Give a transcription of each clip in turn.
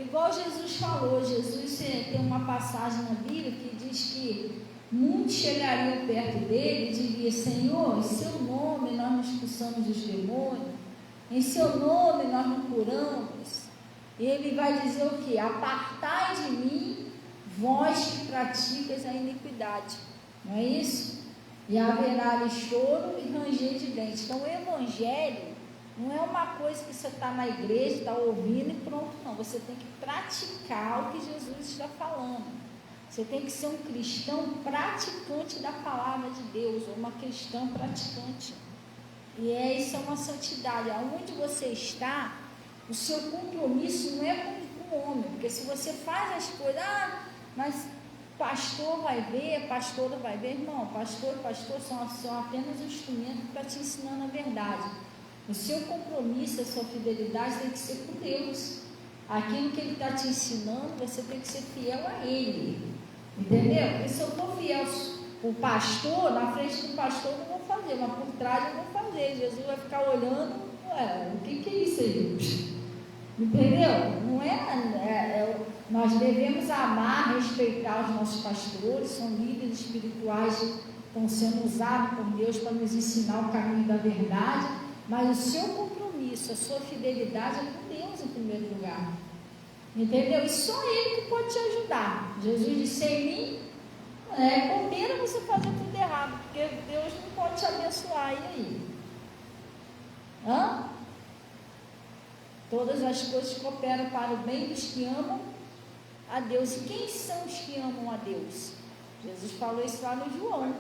igual Jesus falou, Jesus tem uma passagem na Bíblia que diz que muitos chegariam perto dele e diriam: Senhor, em seu nome nós não expulsamos os demônios, em seu nome nós não curamos. E ele vai dizer o que? Apartai de mim, vós que praticas a iniquidade. Não é isso? E haverá choro e ranger de dentes. Então o evangelho não é uma coisa que você está na igreja, está ouvindo e pronto, não. Você tem que praticar o que Jesus está falando. Você tem que ser um cristão praticante da palavra de Deus, ou uma cristã praticante. E isso é uma santidade. Aonde você está, o seu compromisso não é com o homem, porque se você faz as coisas, mas pastor vai ver, pastora vai ver, irmão, pastor e pastor são apenas um instrumento para te ensinar a verdade. O seu compromisso, a sua fidelidade tem que ser com Deus. Aquilo que Ele está te ensinando, você tem que ser fiel a Ele. Entendeu? Porque se eu for fiel o pastor, na frente do pastor eu não vou fazer, mas por trás eu vou fazer. Jesus vai ficar olhando, o que é isso aí? Entendeu? Não nós devemos amar, respeitar os nossos pastores, são líderes espirituais que estão sendo usados por Deus para nos ensinar o caminho da verdade, mas o seu compromisso, a sua fidelidade é com Deus em primeiro lugar. Entendeu? E só Ele que pode te ajudar. Jesus disse em mim, bobeira você fazer tudo errado, porque Deus não pode te abençoar. E aí? Todas as coisas cooperam para o bem dos que amam a Deus. E quem são os que amam a Deus? Jesus falou isso lá no João.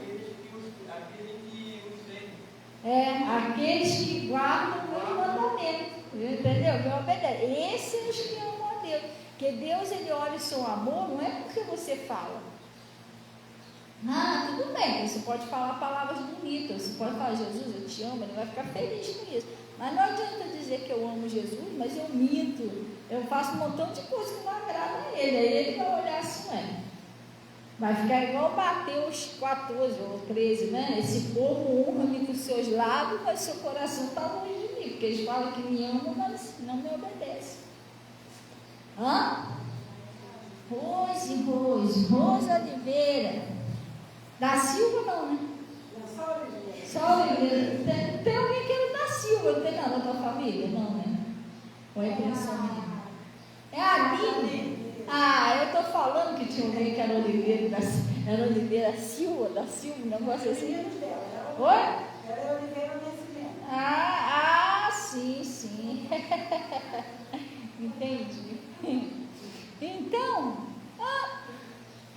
Aqueles que guardam o meu mandamento. Entendeu? Que obedecem. Esses são os que amam a Deus. Porque Deus, Ele olha o seu amor, não é porque você fala. Tudo bem, você pode falar palavras bonitas, você pode falar: Jesus, eu te amo, Ele vai ficar feliz com isso. Mas não adianta dizer que eu amo Jesus, mas eu minto, eu faço um montão de coisas que não agrada a Ele. Aí Ele vai olhar assim, vai ficar igual Mateus 14 ou 13, né? Esse povo honra-me com seus lábios, mas seu coração está longe de mim, porque eles falam que me amam, mas não me obedecem. Rose Oliveira. Da Silva não, né? Só Oliveira. Tem alguém que era da Silva, não tem nada da tua família? Não, né? Ou é pensão minha? É a Aline. Eu estou falando que tinha alguém que era Oliveira, era Oliveira Silva, da Silva, um negócio assim. Oi? Era Oliveira Nascimento. Sim. Entendi. Então,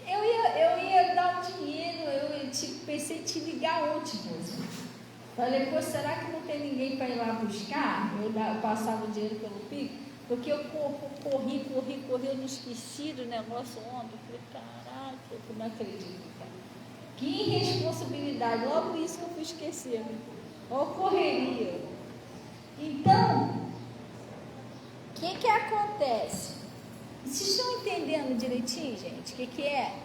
eu ia dar um dinheiro, pensei em te ligar ontem, moça. Falei: será que não tem ninguém para ir lá buscar? Eu passava o dinheiro pelo Pix, porque eu corri, eu não esqueci do negócio ontem. Eu falei: caraca, eu não acredito, cara. Que irresponsabilidade, logo isso que eu fui esquecer. Ou correria. Então, o que acontece? Vocês estão entendendo direitinho, gente? O que é?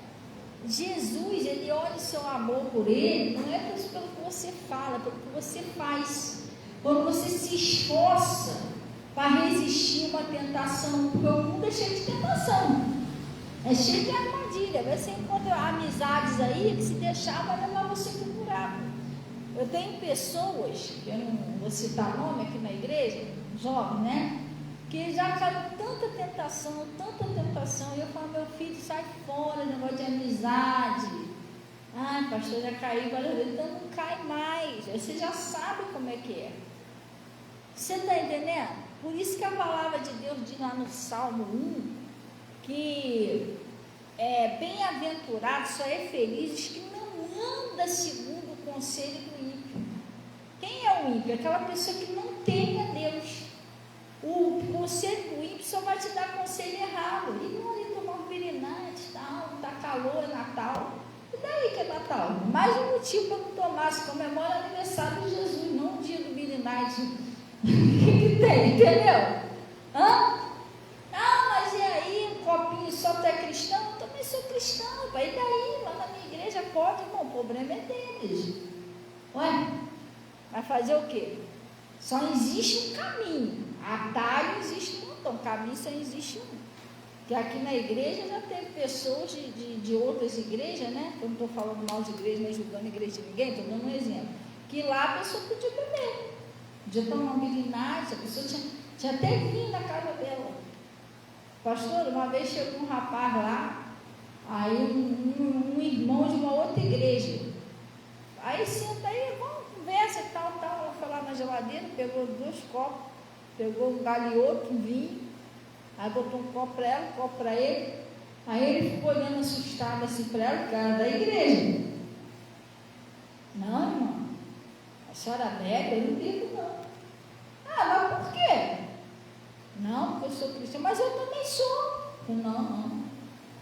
Jesus, Ele olha o seu amor por Ele, não é pelo que você fala, pelo que você faz. Quando você se esforça para resistir uma tentação, porque o mundo é cheio de tentação, é cheio de armadilha. Você encontra amizades aí que se deixar vai levar você para o buraco. Eu tenho pessoas, eu não vou citar nome aqui na igreja, jovens, né? Que já caiu tanta tentação, e eu falo: meu filho, sai fora, negócio de amizade. Pastor, já caiu várias vezes, então não cai mais, você já sabe como é que é. Você está entendendo? Por isso que a palavra de Deus diz lá no Salmo 1, que bem-aventurado, só é feliz os que não anda segundo o conselho do ímpio. Quem é o ímpio? Aquela pessoa que não teme a Deus. O conselho do ímpio só vai te dar conselho errado. E não ali tomar um virinante, tal, tá calor, é Natal. E daí que é Natal? Mais um motivo para não tomar. Se comemora o aniversário de Jesus, não o dia do virinante. O que tem? Entendeu? Mas e aí, um copinho só tu é cristão? Eu também sou cristão, pai. E daí? Lá na minha igreja pode, irmão, o problema é deles. Vai fazer o quê? Só existe um caminho. Atalho existe um montão, caminho só existe um. Que aqui na igreja já teve pessoas de outras igrejas, né? Eu não estou falando mal de igreja, nem julgando a igreja de ninguém, estou dando um exemplo. Que lá a pessoa podia beber, podia tomar uma meninagem, a pessoa tinha até vinho na casa dela. Pastor, uma vez chegou um rapaz lá, aí um irmão de uma outra igreja. Aí senta aí, vamos, conversa e tal. Ela foi lá na geladeira, pegou 2 copos, pegou um galinhoto, um vinho. Aí botou um copo para ela, um copo para ele. Aí ele ficou olhando assustado assim para ela, que era da igreja. Não, irmão, a senhora bebe? Eu não bebo, não. Ah, mas por quê? Não, porque eu sou cristã, mas eu também sou. Eu, não.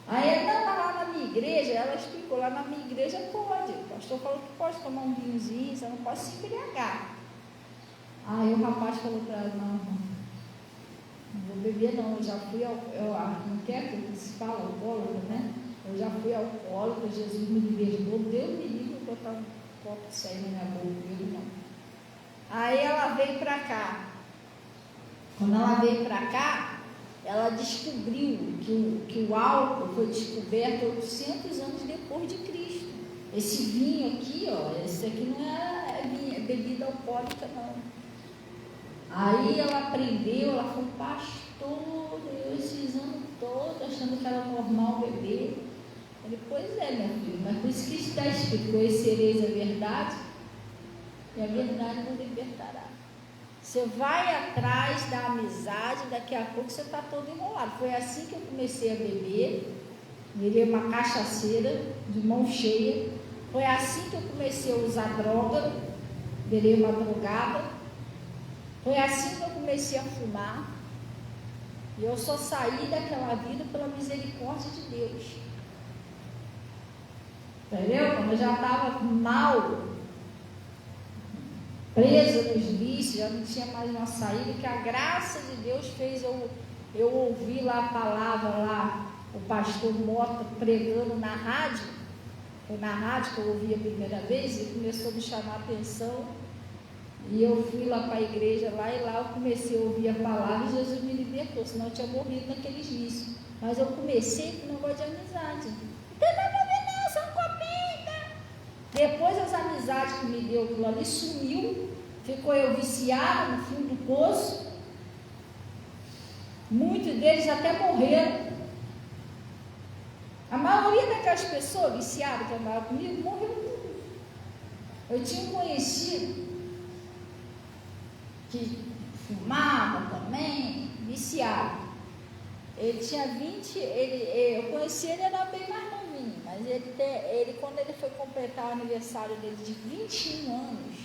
Aí ela lá na minha igreja, ela explicou, lá na minha igreja pode. O pastor falou que pode tomar um vinhozinho, você não pode se embriagar. Aí o rapaz falou para ela, não vou beber não, eu já fui não quer que se fala alcoólatra, né? Eu já fui alcoólatra, Jesus me libertou, Deus me livre de botar um copo de sair na minha boca, eu não. Aí ela veio para cá. Quando ela veio para cá, ela descobriu que o álcool foi descoberto 800 anos depois de Cristo. Esse vinho aqui, ó, esse aqui não é bebida alcoólica, não. Aí ela aprendeu, ela falou, pastor, eu esses anos todos achando que era normal beber. Ele, pois é, minha filha, mas por isso que está escrito, conhecereis a verdade, e a verdade não libertará. Você vai atrás da amizade, daqui a pouco você está todo enrolado. Foi assim que eu comecei a beber, virei uma cachaceira, de mão cheia. Foi assim que eu comecei a usar droga, virei uma drogada. Foi assim que eu comecei a fumar. E eu só saí daquela vida pela misericórdia de Deus. Entendeu? Quando eu já estava mal, presa nos vícios, já não tinha mais uma saída, que a graça de Deus fez eu ouvir lá a palavra lá, o pastor Mota pregando na rádio. Foi na rádio que eu ouvi a primeira vez e começou a me chamar a atenção. E eu fui lá para a igreja lá, e lá eu comecei a ouvir a palavra e Jesus me libertou, senão eu tinha morrido naqueles vícios. Mas eu comecei com um negócio de amizade. Não tem nada a ver não, só um copinho, tá? Depois as amizades que me deu aquilo ali sumiu, ficou eu viciada no fundo do poço. Muitos deles até morreram. A maioria daquelas pessoas viciadas que andavam comigo morreram tudo. Eu tinha um conhecido que fumava também, viciado. Ele tinha 20, eu conheci ele, era bem mais novinho, mas ele quando ele foi completar o aniversário dele de 21 anos,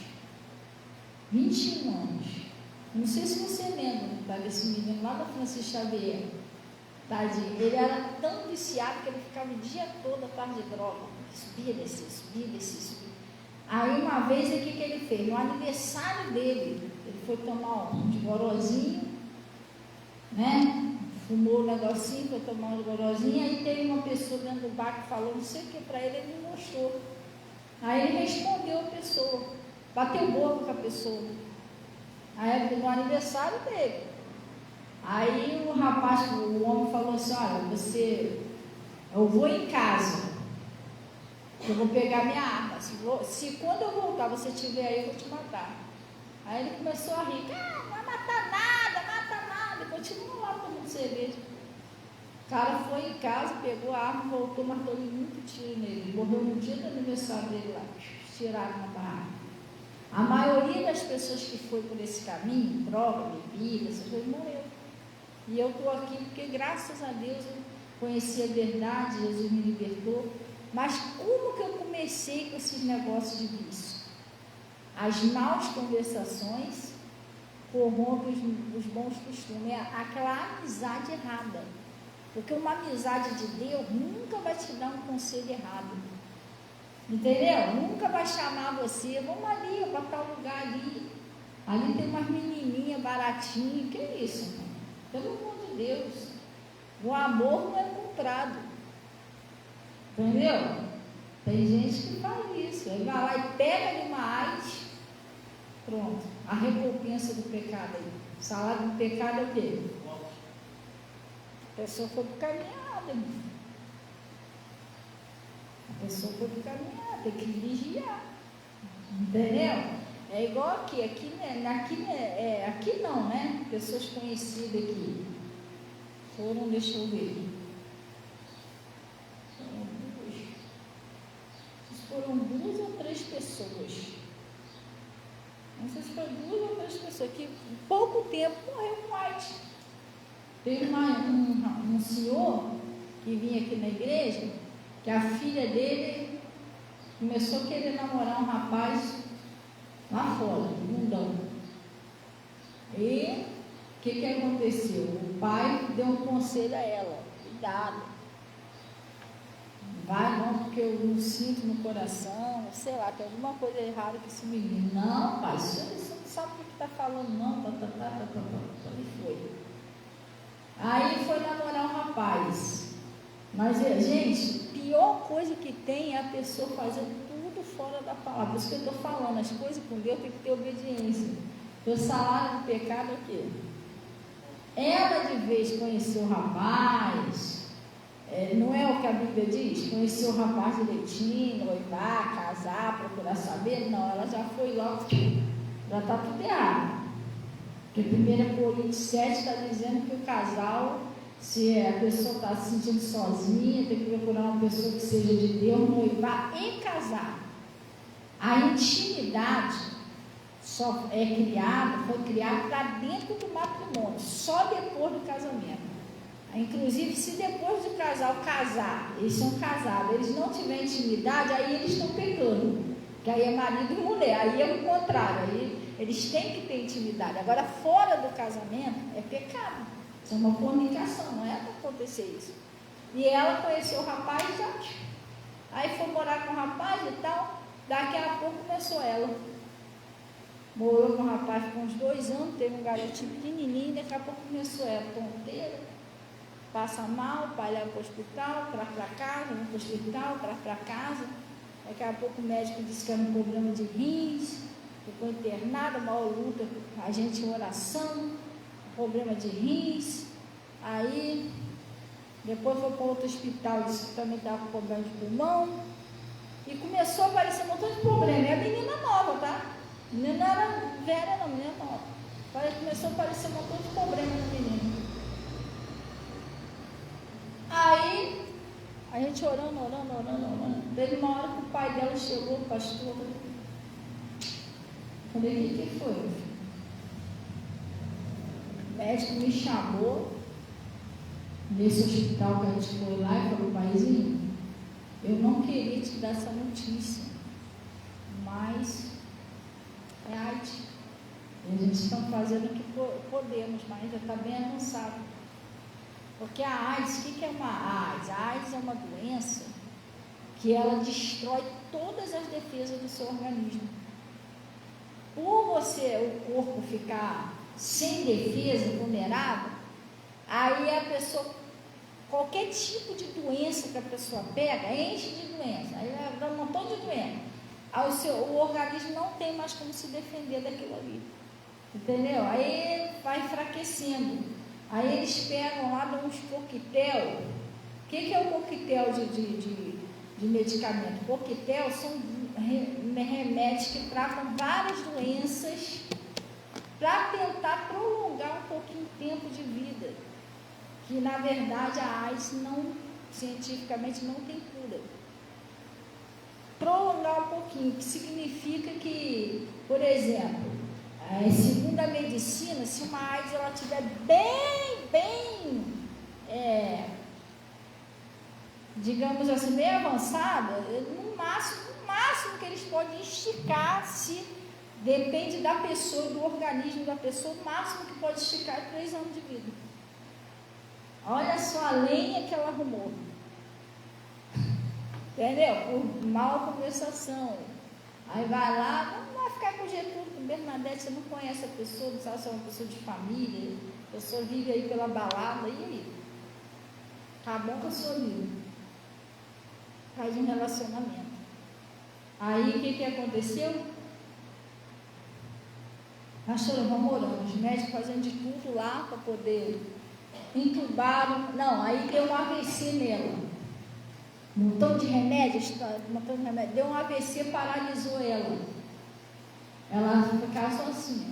não sei se você lembra desse menino lá da Francisco Xavier, tadinho, ele era tão viciado que ele ficava o dia todo atrás de droga, subia, descia. Aí uma vez, o que ele fez? No aniversário dele, ele foi tomar um de gorozinho, né? Fumou um negocinho, foi tomar um de gorozinho. Aí teve uma pessoa dentro do bar que falou não sei o que para ele, ele me mostrou. Aí ele respondeu a pessoa, bateu boca com a pessoa. Aí no aniversário dele. Aí o homem falou assim, olha, eu vou em casa. Eu vou pegar minha arma. Se quando eu voltar você estiver aí, eu vou te matar. Aí ele começou a rir. Não vai matar nada. E continuou lá tomando cerveja. O cara foi em casa, pegou a arma, voltou, matou muito tiro nele. Morreu no dia do aniversário dele lá. Tiraram na barraca. A maioria das pessoas que foi por esse caminho, droga, bebida, essas coisas, morreu. E eu estou aqui porque, graças a Deus, eu conheci a verdade, Jesus me libertou. Mas como que eu comecei com esses negócios de vício? As más conversações corrompem os bons costumes, aquela amizade errada. Porque uma amizade de Deus nunca vai te dar um conselho errado. Entendeu? Nunca vai chamar você, vamos ali, para tal lugar ali. Ali tem umas menininhas baratinhas, que é isso, irmão? Pelo amor de Deus. O amor não é comprado. Entendeu? Tem gente que faz isso. Ele vai lá e pega demais. Pronto. A recompensa do pecado aí. O salário do pecado é o quê? A pessoa foi por caminhada, irmão. A pessoa foi por caminhada, tem que vigiar. Entendeu? É igual aqui, aqui não, né? Pessoas conhecidas aqui. Foram, deixa eu ver. Foram 2 ou 3 pessoas. Não sei se foram 2 ou 3 pessoas que em pouco tempo morreu com AIDS. Teve um senhor que vinha aqui na igreja, que a filha dele começou a querer namorar um rapaz lá fora, no mundão. E o que aconteceu? O pai deu um conselho a ela: cuidado, vai não, porque eu não sinto no coração, sei lá, tem alguma coisa errada com esse menino. Não, pai, você não sabe o que está falando, não. E foi. Aí foi namorar um rapaz. Mas, gente, pior coisa que tem é a pessoa fazer tudo fora da palavra. Por isso que eu estou falando, as coisas com Deus tem que ter obediência. O salário do pecado é o quê? Ela de vez conheceu o rapaz, não é o que a Bíblia diz? Conheceu o rapaz direitinho, noivar, casar, procurar saber? Não, ela já foi logo, já está tudo errado. Porque 1 Coríntios 7 está dizendo que o casal, se a pessoa está se sentindo sozinha, tem que procurar uma pessoa que seja de Deus, noivar e casar. A intimidade só foi criada para dentro do matrimônio, só depois do casamento. Inclusive, se depois do casal casar, eles são casados, eles não tiverem intimidade, aí eles estão pecando, que aí é marido e mulher, aí é o contrário, aí eles têm que ter intimidade. Agora, fora do casamento, é pecado, isso é uma fornicação, não é para acontecer isso. E ela conheceu o rapaz já, aí foi morar com o rapaz e tal, daqui a pouco começou ela. Morou com o rapaz por uns 2 anos, teve um garotinho pequenininho, daqui a pouco começou ela, tonteira, passa mal, o pai leva para o hospital, traz para casa, vem para o hospital, traz para casa, daqui a pouco o médico disse que era um problema de rins, ficou internada, maior luta, a gente em oração, problema de rins, aí depois foi para outro hospital, disse que também estava com problema de pulmão, e começou a aparecer um montão de problema, e a menina nova, tá? A menina não era velha não, a menina nova, começou a aparecer um montão de problema na menina. Aí, a gente orando. Teve uma hora que o pai dela chegou, o pastor. Falei: o que foi? O médico me chamou nesse hospital que a gente foi lá e falou: paizinho, eu não queria te dar essa notícia, mas é AIDS. E a gente está fazendo o que podemos, mas ainda está bem avançado. Porque a AIDS, o que é uma AIDS? A AIDS é uma doença que ela destrói todas as defesas do seu organismo. Por o corpo ficar sem defesa, vulnerável, aí a pessoa, qualquer tipo de doença que a pessoa pega, enche de doença, aí dá um montão de doença. Aí o organismo não tem mais como se defender daquilo ali. Entendeu? Aí vai enfraquecendo. Aí eles pegam lá, dão uns coquetel. O que é o coquetel de medicamento? Coquetel são remédios que tratam várias doenças para tentar prolongar um pouquinho o tempo de vida. Que na verdade a AIDS cientificamente não tem cura. Prolongar um pouquinho, que significa que, por exemplo, segundo a medicina, se uma AIDS ela estiver bem, digamos assim, bem avançada, no máximo que eles podem esticar, se depende da pessoa, do organismo da pessoa, o máximo que pode esticar é 3 anos de vida. Olha só a lenha que ela arrumou. Entendeu? Por mal conversação. Aí vai lá, não vai ficar com Getúlio, com Bernadette, você não conhece a pessoa, não sabe se é uma pessoa de família, a pessoa vive aí pela balada, e aí? Acabou com a sua vida. Faz um relacionamento. Aí o que aconteceu? Pastor, vamos orando, os médicos fazendo de tudo lá para poder entubaram, não, aí deu um AVC nela. Um montão de remédio, deu um AVC, paralisou ela. Ela ficava só assim,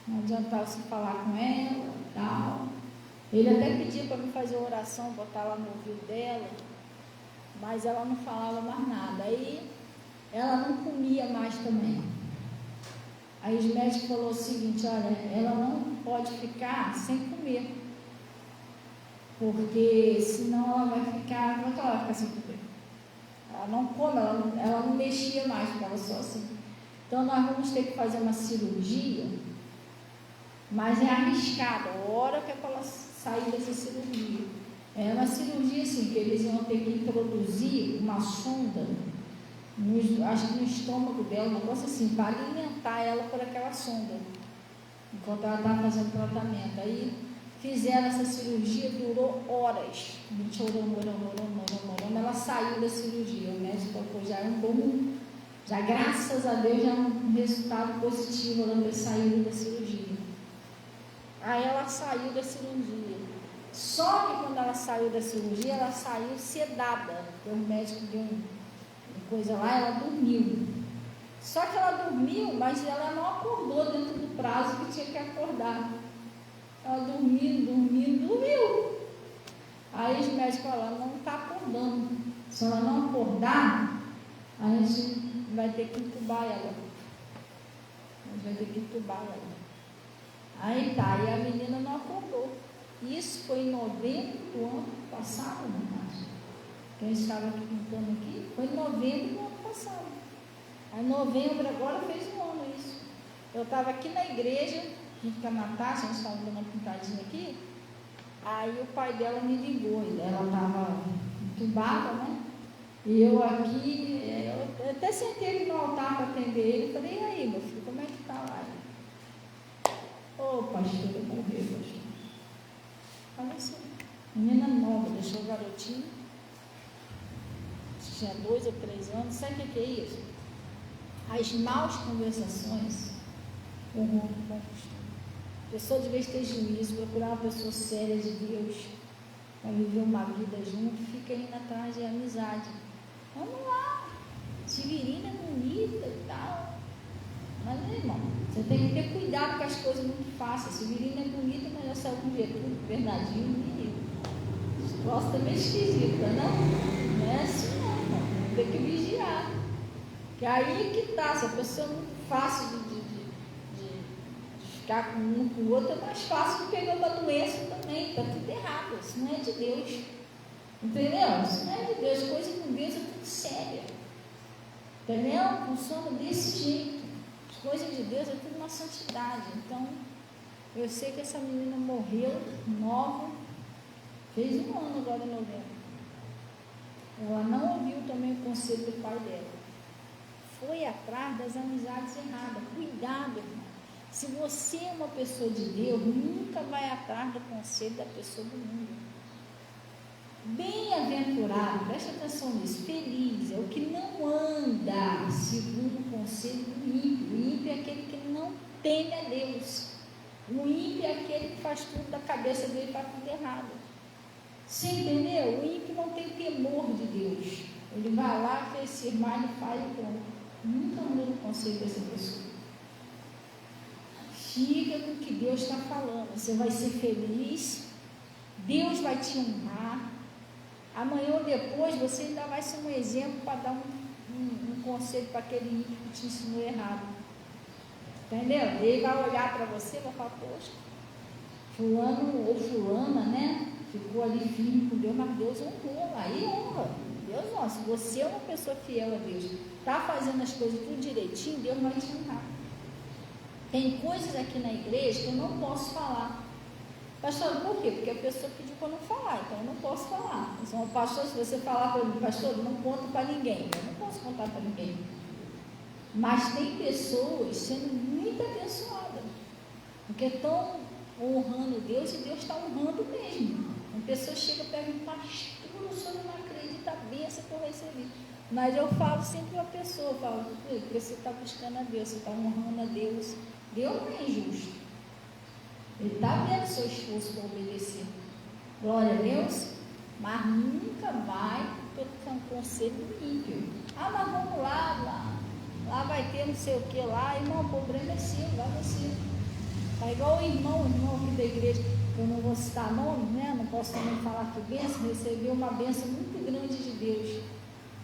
não adiantava se falar com ela, tal. Ele até pediu para me fazer oração, botar lá no ouvido dela, mas ela não falava mais nada. Aí ela não comia mais também. Aí os médicos falaram o seguinte: olha, ela não pode ficar sem comer, porque senão ela vai ficar, como é que ela vai ficar sem comer? Ela não come, ela não mexia mais, ficava só assim. Então nós vamos ter que fazer uma cirurgia, mas é arriscada, a hora que é para ela sair dessa cirurgia. É uma cirurgia assim, que eles iam ter que introduzir uma sonda, acho que no estômago dela, um negócio assim, para alimentar ela por aquela sonda, enquanto ela estava fazendo tratamento. Aí fizeram essa cirurgia, durou horas, a gente orando, ela saiu da cirurgia. O médico falou: já é um bom, já graças a Deus já é um resultado positivo, ela ter saído da cirurgia. Aí ela saiu da cirurgia. Só que quando ela saiu da cirurgia, ela saiu sedada. O médico deu uma coisa lá, ela dormiu. Só que ela dormiu, mas ela não acordou dentro do prazo que tinha que acordar. Ela dormiu. Aí os médicos falaram: não está acordando. Se ela não acordar, a gente vai ter que entubar ela. Aí tá, e a menina não acordou. Isso foi em novembro do ano passado, não. Quem estava aqui pintando aqui, foi em novembro do ano passado. Aí novembro agora fez um ano isso. Eu estava aqui na igreja, junto com a Natasha, a gente estava dando uma pintadinha aqui. Aí o pai dela me ligou, ela estava entubada, né? E eu aqui, eu até sentei ali no altar para atender ele. Falei: e aí, meu filho, como é que está lá? Ô, pastora, morreu, pastor. Olha assim, menina nova, deixou o garotinho, tinha 2 ou 3 anos. Sabe o que é isso? As maus conversações corrompem o bom costume. A pessoa, de vez de ter juízo, procurar uma pessoa séria de Deus, para viver uma vida junto, fica indo atrás de amizade. Vamos lá, Severina é bonita e tal. Mas, meu irmão, você tem que ter cuidado com as coisas muito fáceis. Severina é bonita, mas já saiu com Getúlio, Bernardinho, menino. Esse troço também é esquisito, não é assim não, irmão. Tem que vigiar. Que aí que tá, se a pessoa é muito fácil de ficar com um com o outro, é mais fácil de pegar uma doença também. Está tudo errado, isso não é de Deus. Entendeu? Isso não é de Deus. Coisa com Deus é tudo séria. Entendeu? Funciona desse jeito. As coisas de Deus é tudo uma santidade. Então, eu sei que essa menina morreu nova, fez um ano agora em novembro. Ela não ouviu também o conselho do pai dela. Foi atrás das amizades erradas. Cuidado, irmão. Se você é uma pessoa de Deus, nunca vai atrás do conselho da pessoa do mundo. Bem-aventurado, preste atenção nisso, feliz é o que não anda segundo o conselho do ímpio. O ímpio é aquele que não teme a Deus. O ímpio é aquele que faz tudo da cabeça dele para tudo errado. Você entendeu? O ímpio não tem temor de Deus. Ele vai lá, fez firmar, ele faz e pronto. Nunca anda no conselho dessa pessoa. Fica com o que Deus está falando. Você vai ser feliz, Deus vai te honrar. Amanhã ou depois você ainda vai ser um exemplo para dar um conselho para aquele ímpio que te ensinou errado. Entendeu? Ele vai olhar para você e vai falar: poxa, fulano ou fulana, né? Ficou ali firme com Deus, mas Deus honrou. Aí honra. Deus honra. Se você é uma pessoa fiel a Deus, está fazendo as coisas tudo direitinho, Deus vai te honrar. Tem coisas aqui na igreja que eu não posso falar. Pastor, por quê? Porque a pessoa pediu para não falar, então eu não posso falar. Então, pastor, se você falar para mim: pastor, não conta para ninguém. Eu não posso contar para ninguém. Mas tem pessoas sendo muito abençoadas, porque estão honrando Deus e Deus está honrando mesmo. Uma pessoa chega e pega: pastor, o senhor não acredita a bênção que eu recebi. Mas eu falo sempre para a pessoa, eu falo: porque você está buscando a Deus, você está honrando a Deus. Deus não é injusto. Ele está vendo o seu esforço para obedecer. Glória a Deus. Mas nunca vai ter um conselho ímpio. Ah, mas vamos lá vai ter não sei o que lá. Irmão, o problema é seu, vai você. Tá igual o irmão aqui da igreja, que eu não vou citar nome, né? Não posso também falar que bênção, recebeu uma bênção muito grande de Deus.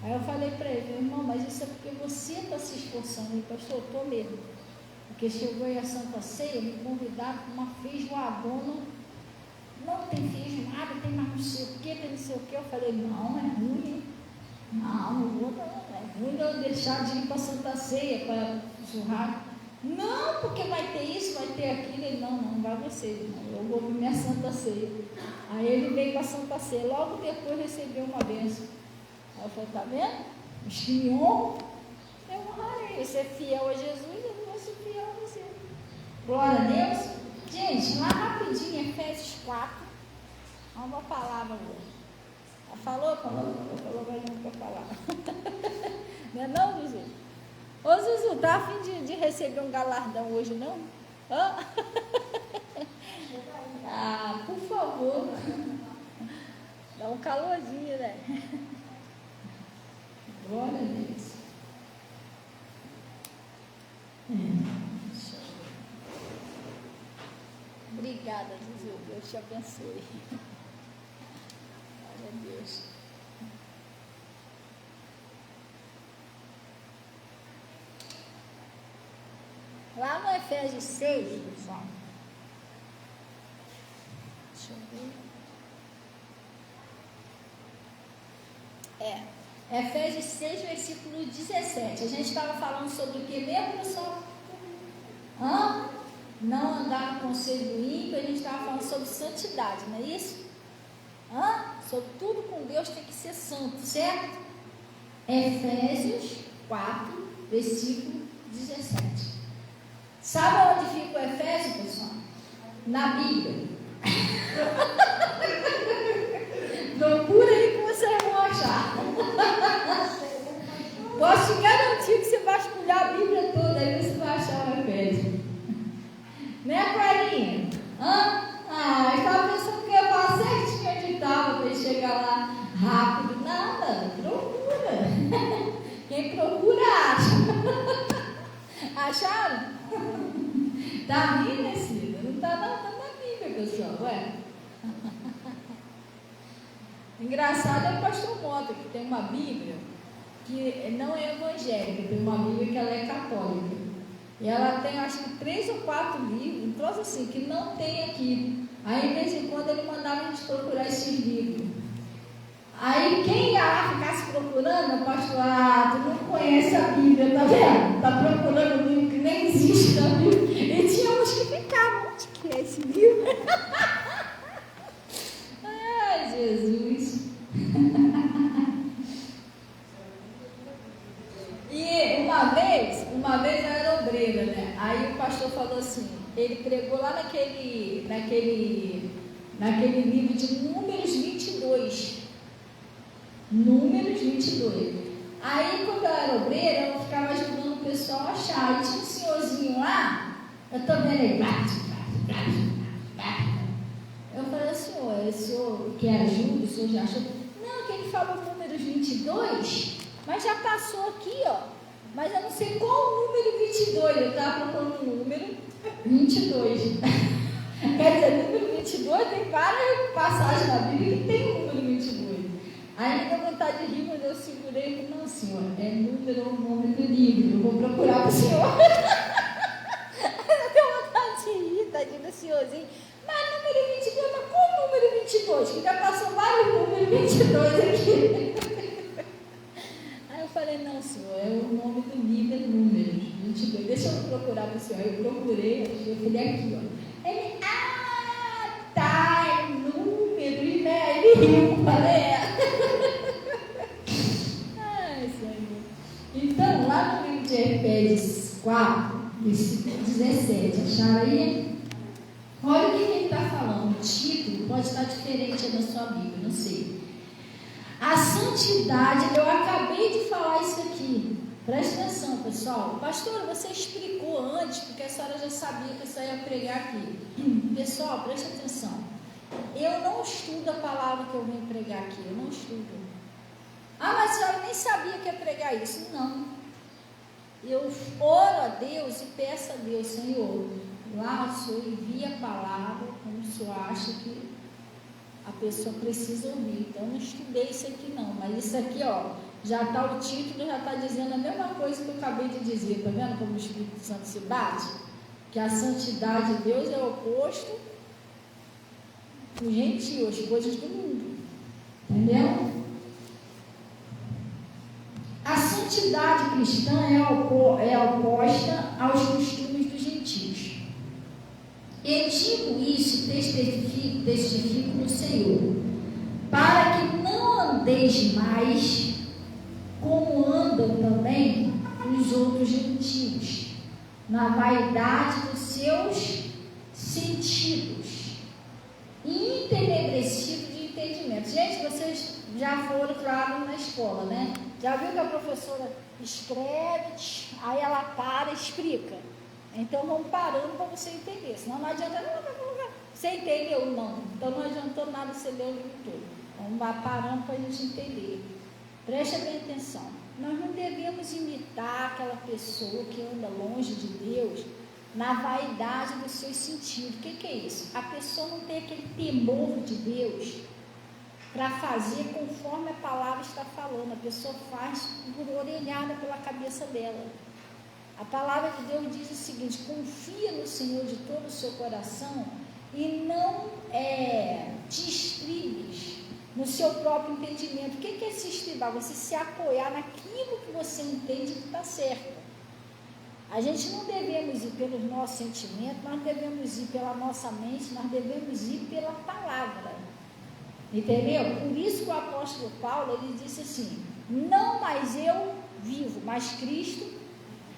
Aí eu falei para ele, irmão, mas isso é porque você está se esforçando. Ele, pastor, eu estou mesmo. Porque chegou aí a Santa Ceia, me convidaram para uma feijoadona. Não tem feijoada, tem mais não sei o que, tem não sei o que. Eu falei, não, é ruim, hein? Não vou não, é ruim eu deixar de ir para Santa Ceia, para churrasco. Não, porque vai ter isso, vai ter aquilo. Ele, não vai você, irmão, eu vou para minha Santa Ceia. Aí ele veio para a Santa Ceia, logo depois recebeu uma bênção. Aí eu falei, tá vendo? Os que me honram, eu honrarei. Você é fiel a Jesus, eu vou ser fiel a você. Glória a Deus. Gente, lá rapidinho, Efésios 4. Olha uma palavra agora. Falou, mas não quer falar. Não é não, Zuzu? Ô, Zuzu, tá a fim de receber um galardão hoje, não? Hã? Ah, por favor. Dá um calorzinho, né? Glória a Deus. Obrigada, Zuzu. Deus te abençoe. Glória a Deus. Lá no Efésios 6, pessoal. Deixa eu ver. Efésios 6, versículo 17. A gente estava falando sobre o que mesmo, pessoal? Não andar no conselho do ímpio. A gente estava falando sobre santidade, não é isso? Sobre tudo com Deus tem que ser santo, certo? Efésios 4, versículo 17. Sabe onde fica o Efésio, pessoal? Na Bíblia. Procura aí que vocês vão achar. Posso te garantir que você vai escolher a Bíblia toda, aí você vai achar o Efésio. Né, Clarinha? Eu estava pensando que eu ia falar certinho onde estava para ele chegar lá rápido. Nada, procura. Quem procura, acha. Acharam? Está ali, né, Cida? Não está na Bíblia, pessoal, ué? Engraçado é o pastor Mota, que tem uma Bíblia que não é evangélica, tem uma Bíblia que ela é católica. E ela tem, acho que 3 ou 4 livros, um troço assim, que não tem aqui. Aí, de vez em quando, ele mandava a gente procurar esses livros. Aí, quem ia lá ficasse procurando, o pastor, tu não conhece a Bíblia, tá vendo? Está procurando um livro que nem existe na Bíblia. E tinha uns que ficavam, onde que é esse livro? Ai, Jesus. E uma vez eu era obreira, né? Aí o pastor falou assim, ele pregou lá naquele livro de Números 22. Números 22. Aí, quando eu era obreira, eu ficava ajudando o pessoal a achar. E tinha um senhorzinho lá, eu também ele. Eu falei, senhor que ajuda, o senhor já achou? Não, que ele falou Números 22, mas já passou aqui, ó. Mas eu não sei qual o número 22. Eu estava procurando o número 22. Quer dizer, número 22 tem várias passagens na Bíblia que tem o número 22. Aí me deu vontade de rir, mas eu segurei e falei, não, senhor, é número ou nome do livro, eu vou procurar para o senhor. Eu deu vontade de rir, tadinho do senhorzinho. Mas número 22, mas qual o número 22? Que já passou vários números 22 aqui. Aí eu falei, não, senhor, é o nome do livro, é números 22. Deixa eu procurar para o senhor. Eu procurei, eu falei aqui, ó. Ele, tá, é número, né? Ele riu, falei, Ai, Senhor. Então, lá no livro de Efésios 4, versículo 17, acharam aí? Olha o que ele está falando. O título pode estar diferente da sua Bíblia, não sei. A santidade, eu acabei de falar isso aqui. Presta atenção, pessoal. Pastor, você explicou antes, porque a senhora já sabia que eu ia pregar aqui. Pessoal, presta atenção. Eu não estudo a palavra que eu venho pregar aqui, eu não estudo. Ah, mas a senhora nem sabia que ia pregar isso. Não. Eu oro a Deus e peço a Deus, Senhor, lá o Senhor envia a palavra, como o Senhor acha que a pessoa precisa ouvir. Então, eu não estudei isso aqui não, mas isso aqui, ó, já está o título, já está dizendo a mesma coisa que eu acabei de dizer. Está vendo como o Espírito Santo se bate? Que a santidade de Deus é o oposto do gentio, as coisas do mundo. Entendeu? A santidade cristã é oposta aos costumes dos gentios. E digo isso, testifico no Senhor, para que não andeis mais como andam também os outros gentios, na vaidade dos seus sentidos, e entenebrecidos de entendimento. Gente, vocês já foram, claro, na escola, né? Já viu que a professora escreve, aí ela para e explica. Então vamos parando para você entender, senão não adianta, você entendeu? Não, então não adiantou nada você ler o livro todo. Vamos parando para a gente entender. Preste bem atenção. Nós não devemos imitar aquela pessoa que anda longe de Deus na vaidade dos seus sentidos. O que é isso? A pessoa não tem aquele temor de Deus para fazer conforme a palavra está falando. A pessoa faz por orelhada pela cabeça dela. A palavra de Deus diz o seguinte: confia no Senhor de todo o seu coração e não te estribes no seu próprio entendimento. O que é se estribar? Você se apoiar naquilo que você entende que está certo. A gente não devemos ir pelos nossos sentimentos, nós devemos ir pela nossa mente, nós devemos ir pela palavra. Entendeu? Por isso que o apóstolo Paulo, ele disse assim: não mais eu vivo, mas Cristo.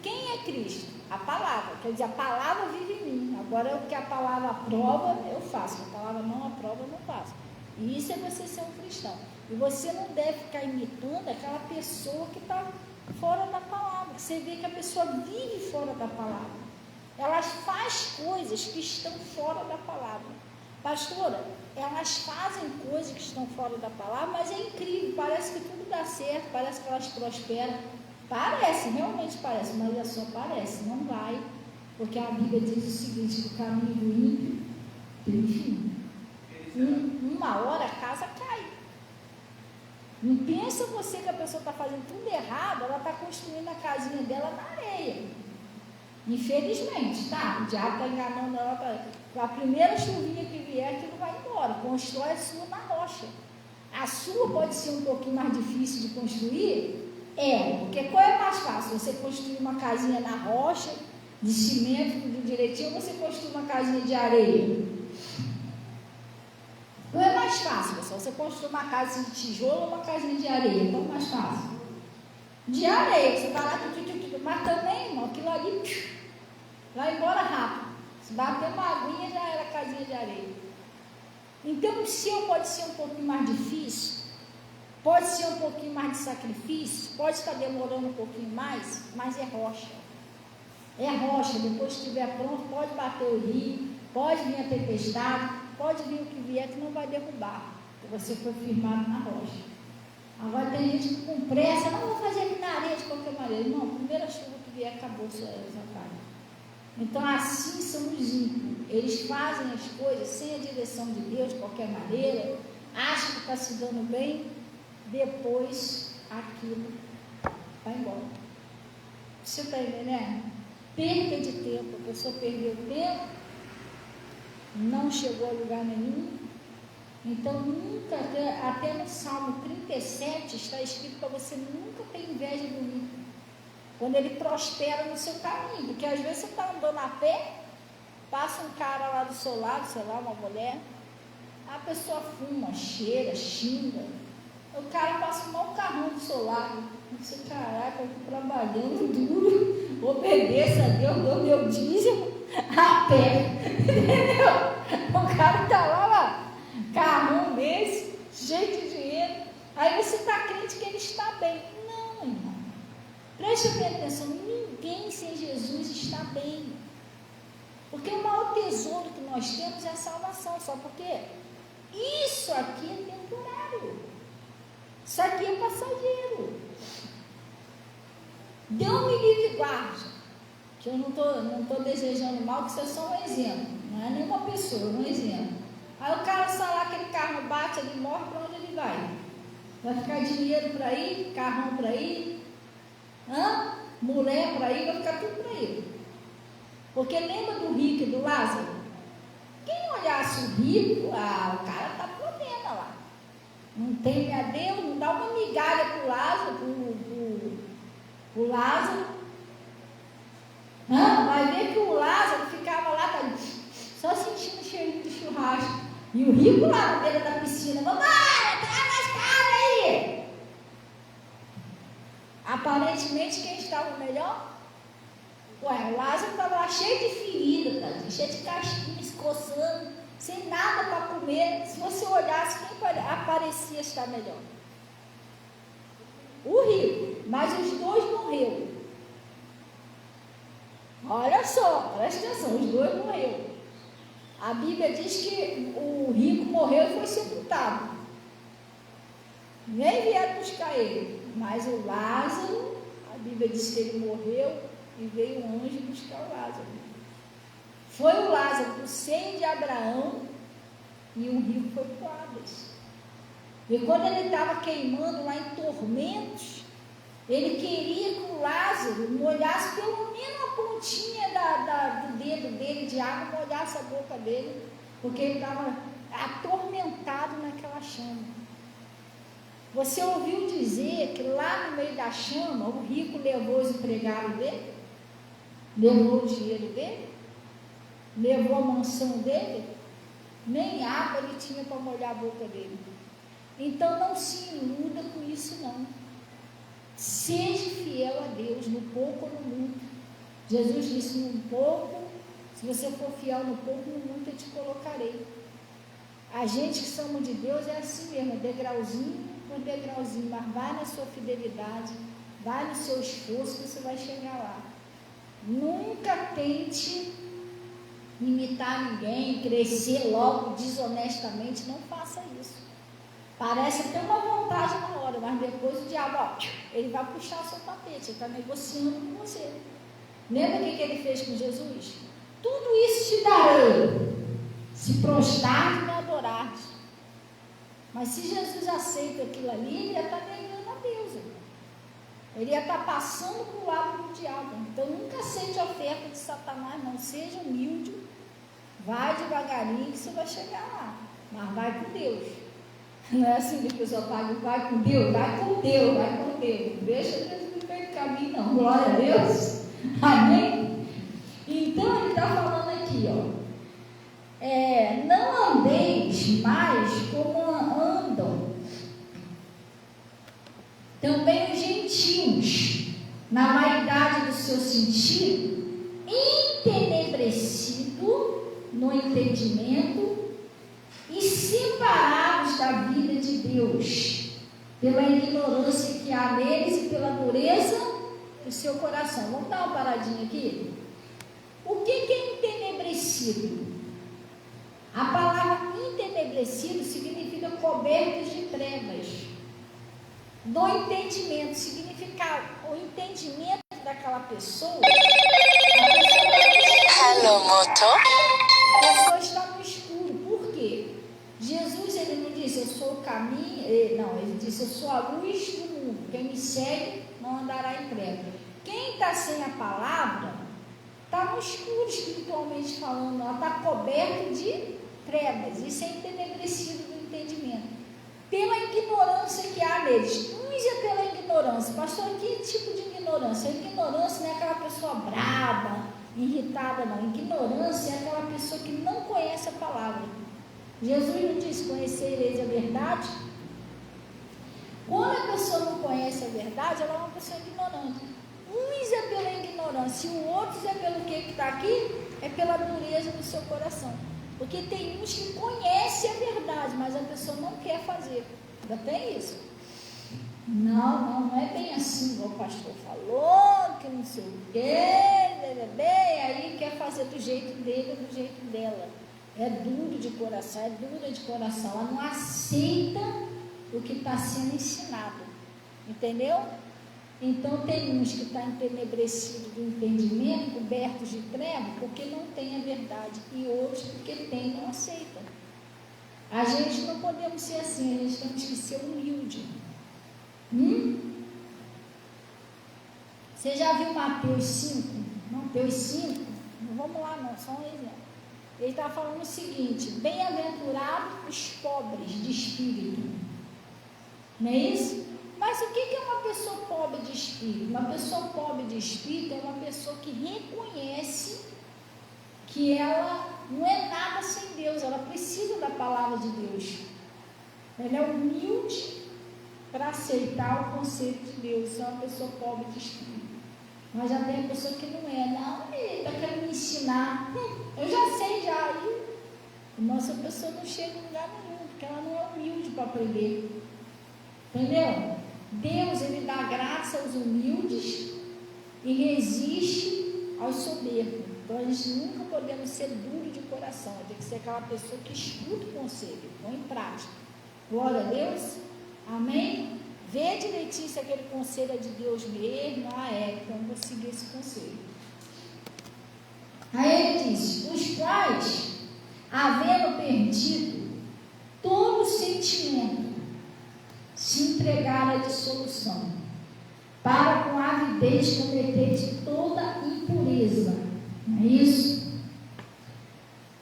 Quem é Cristo? A palavra. Quer dizer, a palavra vive em mim. Agora, o que a palavra aprova, eu faço. A palavra não aprova, eu não faço. E isso é você ser um cristão. E você não deve ficar imitando aquela pessoa que está fora da palavra. Você vê que a pessoa vive fora da palavra. Elas fazem coisas que estão fora da palavra. Pastora, elas fazem coisas que estão fora da palavra, mas é incrível. Parece que tudo dá certo, parece que elas prosperam. Parece, realmente parece, mas é só parece, não vai, porque a Bíblia diz o seguinte: que o caminho do ímpio tem fim. Uma hora a casa cai. Não pensa você que a pessoa está fazendo tudo errado, ela está construindo a casinha dela na areia. Infelizmente, tá? O diabo está enganando ela para a primeira chuvinha que vier, aquilo vai embora. Constrói a sua na rocha. A sua pode ser um pouquinho mais difícil de construir. Porque qual é mais fácil? Você construir uma casinha na rocha, de cimento, tudo direitinho, ou você construir uma casinha de areia? Qual é mais fácil, pessoal? Você construir uma casa de tijolo ou uma casinha de areia? Qual é mais fácil? De areia, você vai lá, mas também, irmão, aquilo ali, vai embora rápido. Se bater uma aguinha, já era casinha de areia. Então, o seu pode ser um pouquinho mais difícil, pode ser um pouquinho mais de sacrifício, pode estar demorando um pouquinho mais, mas é rocha. É rocha. Depois que estiver pronto, pode bater o rio, pode vir a tempestade, pode vir o que vier, que não vai derrubar, porque você foi firmado na rocha. Agora tem gente que com pressa, não vou fazer aqui na areia de qualquer maneira. Não, a primeira chuva que vier, acabou sua casa. Então, assim são os ímpios. Eles fazem as coisas sem a direção de Deus, de qualquer maneira, acham que está se dando bem, depois aquilo vai embora. Você está entendendo? Perda de tempo. A pessoa perdeu tempo, não chegou a lugar nenhum. Então, nunca, até no Salmo 37 está escrito para você nunca ter inveja do ímpio, quando ele prospera no seu caminho. Porque às vezes você está andando a pé, passa um cara lá do seu lado, sei lá, uma mulher, a pessoa fuma, cheira, xinga, o cara passa um mau carrão do seu lado. Você, caraca, eu estou trabalhando duro, obedeça a Deus, dou meu dízimo a pé, entendeu? O cara está lá, carrão desse, cheio de dinheiro, aí você está crente que ele está bem. Não, irmão, Preste bem atenção, ninguém sem Jesus está bem. Porque o maior tesouro que nós temos é a salvação. Só porque isso aqui é temporário. Isso aqui é passageiro. Deus me livre e guarde. Que eu não estou desejando mal, que isso é só um exemplo. Não é nenhuma pessoa, é um exemplo. Aí o cara sai lá, aquele carro bate, ele morre, para onde ele vai? Vai ficar dinheiro para ir, carrão para ir, mulher para ir, vai ficar tudo para ele. Porque lembra do rico e do Lázaro? Quem olhasse o rico, o cara está podendo lá. Não teme a Deus, não dá uma migalha para o Lázaro, o Lázaro. Vai ver que o Lázaro ficava lá, só sentindo o cheirinho de churrasco. E o rico lá na beira da piscina, vamos lá, traz mais cara aí. Aparentemente, quem estava melhor? O Lázaro estava lá cheio de ferida, tadinho, cheio de casquinha, se coçando, sem nada para comer. Se você olhasse, quem aparecia estar melhor? O rico, mas os dois morreram. Olha só, presta atenção, os dois morreram. A Bíblia diz que o rico morreu e foi sepultado. Nem vieram buscar ele. Mas o Lázaro, a Bíblia diz que ele morreu e veio um anjo buscar o Lázaro. Foi o Lázaro do seio de Abraão e o rico foi para o Hades. E quando ele estava queimando lá em tormentos, ele queria que o Lázaro molhasse pelo menos a pontinha do dedo dele de água, molhasse a boca dele, porque ele estava atormentado naquela chama. Você ouviu dizer que lá no meio da chama, o rico levou os empregados dele? Levou o dinheiro dele? Levou a mansão dele? Nem água ele tinha para molhar a boca dele. Então não se iluda com isso não. Seja fiel a Deus, no pouco ou no muito. Jesus disse, no pouco, se você for fiel no pouco, no muito eu te colocarei. A gente que somos de Deus é assim mesmo, degrauzinho por degrauzinho, mas vai na sua fidelidade, vai no seu esforço que você vai chegar lá. Nunca tente imitar ninguém, crescer logo desonestamente, não faça isso. Parece até uma vantagem na hora, mas depois o diabo, ele vai puxar o seu tapete, ele está negociando com você. Lembra o que ele fez com Jesus? Tudo isso te darei, se prostrar e me adorar. Mas se Jesus aceita aquilo ali, ele ia estar negando a Deus. Ele ia estar passando para o lado do diabo. Então nunca aceite a oferta de Satanás, não. Seja humilde, vai devagarinho que você vai chegar lá. Mas vai com Deus. Não é assim que a pessoa fala, vai com Deus, vai com Deus, vai com Deus. Deixa Deus no meio do caminho, não. Glória a Deus. Amém? Então ele está falando aqui, não andeis mais como andam também os gentios, na vaidade do seu sentido, entenebrecido no entendimento e separados da vida de Deus, pela ignorância que há neles e pela dureza do seu coração. Vamos dar uma paradinha aqui? O que é entenebrecido? A palavra entenebrecido significa cobertos de trevas. Do entendimento, significa o entendimento daquela pessoa. Hello, moto. A pessoa está no escuro. Por quê? Jesus, ele não disse, eu sou o caminho. Ele disse, eu sou a luz do mundo. Quem me segue não andará em trevas. Quem está sem a palavra, está no escuro espiritualmente falando. Ela está coberta de trevas. Isso é entenebrecido do entendimento. Pela ignorância que há neles. Uns é pela ignorância. Pastor, que tipo de ignorância? A ignorância não é aquela pessoa brava, irritada, não. Ignorância é aquela pessoa que não conhece a palavra. Jesus não disse, conhecereis a verdade? Quando a pessoa não conhece a verdade, ela é uma pessoa ignorante. Uns é pela ignorância e o outro é pelo que está aqui? É pela dureza do seu coração. Porque tem uns que conhecem a verdade, mas a pessoa não quer fazer. Ainda tem isso. Não é bem assim, igual o pastor falou, que não sei o quê, aí quer fazer do jeito dele, do jeito dela. É duro de coração, é dura de coração. Ela não aceita o que está sendo ensinado, entendeu? Então tem uns que estão entenebrecidos do entendimento, cobertos de treva, porque não tem a verdade, e outros porque tem e não aceita. A gente não podemos ser assim, a gente temos que ser humilde. Você já viu Mateus 5? Mateus 5, não vamos lá não, só um exemplo. Ele está falando o seguinte: bem-aventurados os pobres de espírito. Não é isso? Mas o que é uma pessoa pobre de espírito? Uma pessoa pobre de espírito é uma pessoa que reconhece que ela não é nada sem Deus, ela precisa da palavra de Deus. Ela é humilde para aceitar o conceito de Deus. É uma pessoa pobre de espírito. Mas já tem a pessoa que não é. Não, ele está querendo me ensinar. Eu já sei, já. Aí, nossa pessoa não chega em lugar nenhum, porque ela não é humilde para aprender. Entendeu? Deus, ele dá graça aos humildes e resiste aos soberbos. Então, a gente nunca podemos ser duro de coração. Tem que ser aquela pessoa que escuta o conselho, põe em prática. Glória a Deus. Amém? Vê direitinho se aquele conselho é de Deus mesmo. Então vou seguir esse conselho. Aí ele diz: os quais, havendo perdido todo sentimento, se entregaram à dissolução, para com avidez cometer de toda impureza. Não é isso?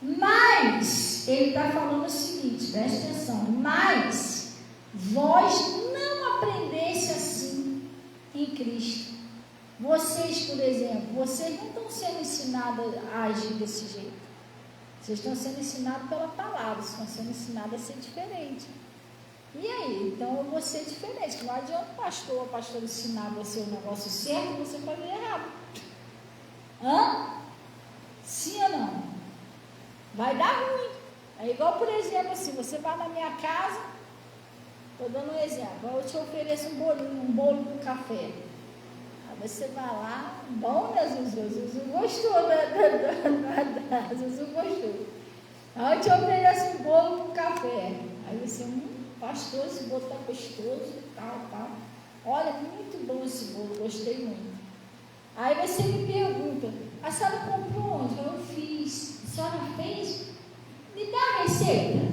Mas, ele está falando o seguinte, presta atenção: mas vós não aprendesse assim em Cristo. Vocês, por exemplo, vocês não estão sendo ensinados a agir desse jeito. Vocês estão sendo ensinados pela palavra, vocês estão sendo ensinados a ser diferente. E aí? Então eu vou ser diferente. Que não adianta o pastor ensinar você o negócio certo e você fazer errado. Sim ou não? Vai dar ruim. É igual, por exemplo, assim, você vai na minha casa, estou dando um exemplo, eu te ofereço um bolo com café. Aí você vai lá, bom, né, Zuzu? Zuzu gostou, né? Zuzu gostou. Aí eu te ofereço um bolo com café. Aí você, pastor, esse bolo está gostoso e tal. Olha, muito bom esse bolo, gostei muito. Aí você me pergunta: a senhora comprou onde? Eu fiz. A senhora fez? Me dá a receita?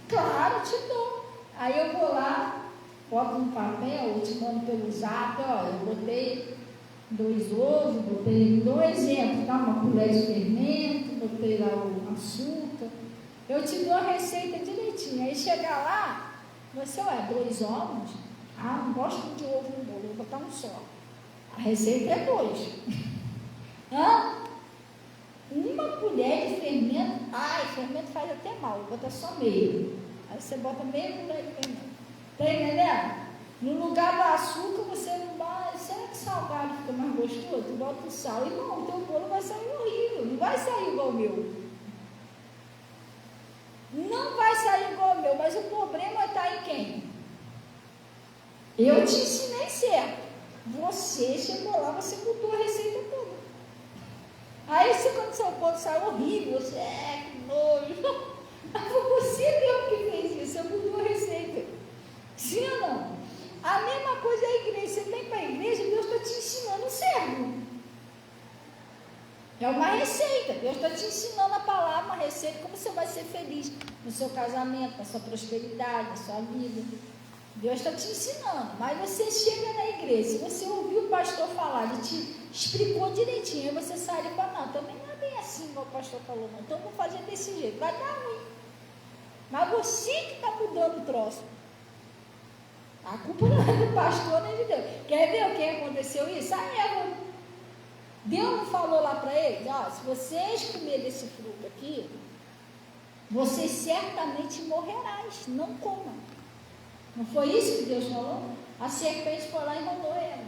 Claro, te dou. Aí eu vou lá, boto um papel, eu te mando pelo zap. Olha, eu botei 2 ovos, dou um exemplo, tá? Uma colher de fermento, botei lá o açúcar. Eu te dou a receita direitinho. Aí chegar lá, você, 2 ovos? Não gosto de ovo no bolo, vou botar um só. A receita é 2. Uma colher de fermento. Fermento faz até mal, vou botar só meio. Aí você bota meia colher de fermento. Tá entendendo? No lugar do açúcar, você não vai. Será que salgado fica mais gostoso? Tu bota o sal. Irmão, o teu bolo vai sair horrível. Não vai sair igual o meu. Não vai sair igual o meu, mas o problema está em quem? Eu te ensinei certo. Você chegou lá, você botou a receita toda. Aí quando seu bolo saiu horrível, você, que nojo. Foi você mesmo que fez isso, você botou a receita. Sim ou não? A mesma coisa é a igreja. Você vem para a igreja, Deus está te ensinando o servo. É uma receita. Deus está te ensinando a palavra, uma receita, como você vai ser feliz no seu casamento, na sua prosperidade, na sua vida. Deus está te ensinando. Mas você chega na igreja, se você ouviu o pastor falar, ele te explicou direitinho, aí você sai e fala: não, também não é bem assim como o pastor falou, não. Então eu vou fazer desse jeito. Vai dar ruim. Mas você que está mudando o troço. A culpa não é do pastor nem de Deus. Quer ver o que aconteceu isso? A Eva. Deus não falou lá para eles: se vocês comerem desse fruto aqui, vocês certamente morrerás, não comam. Não foi isso que Deus falou? A serpente foi lá e enrolou ela.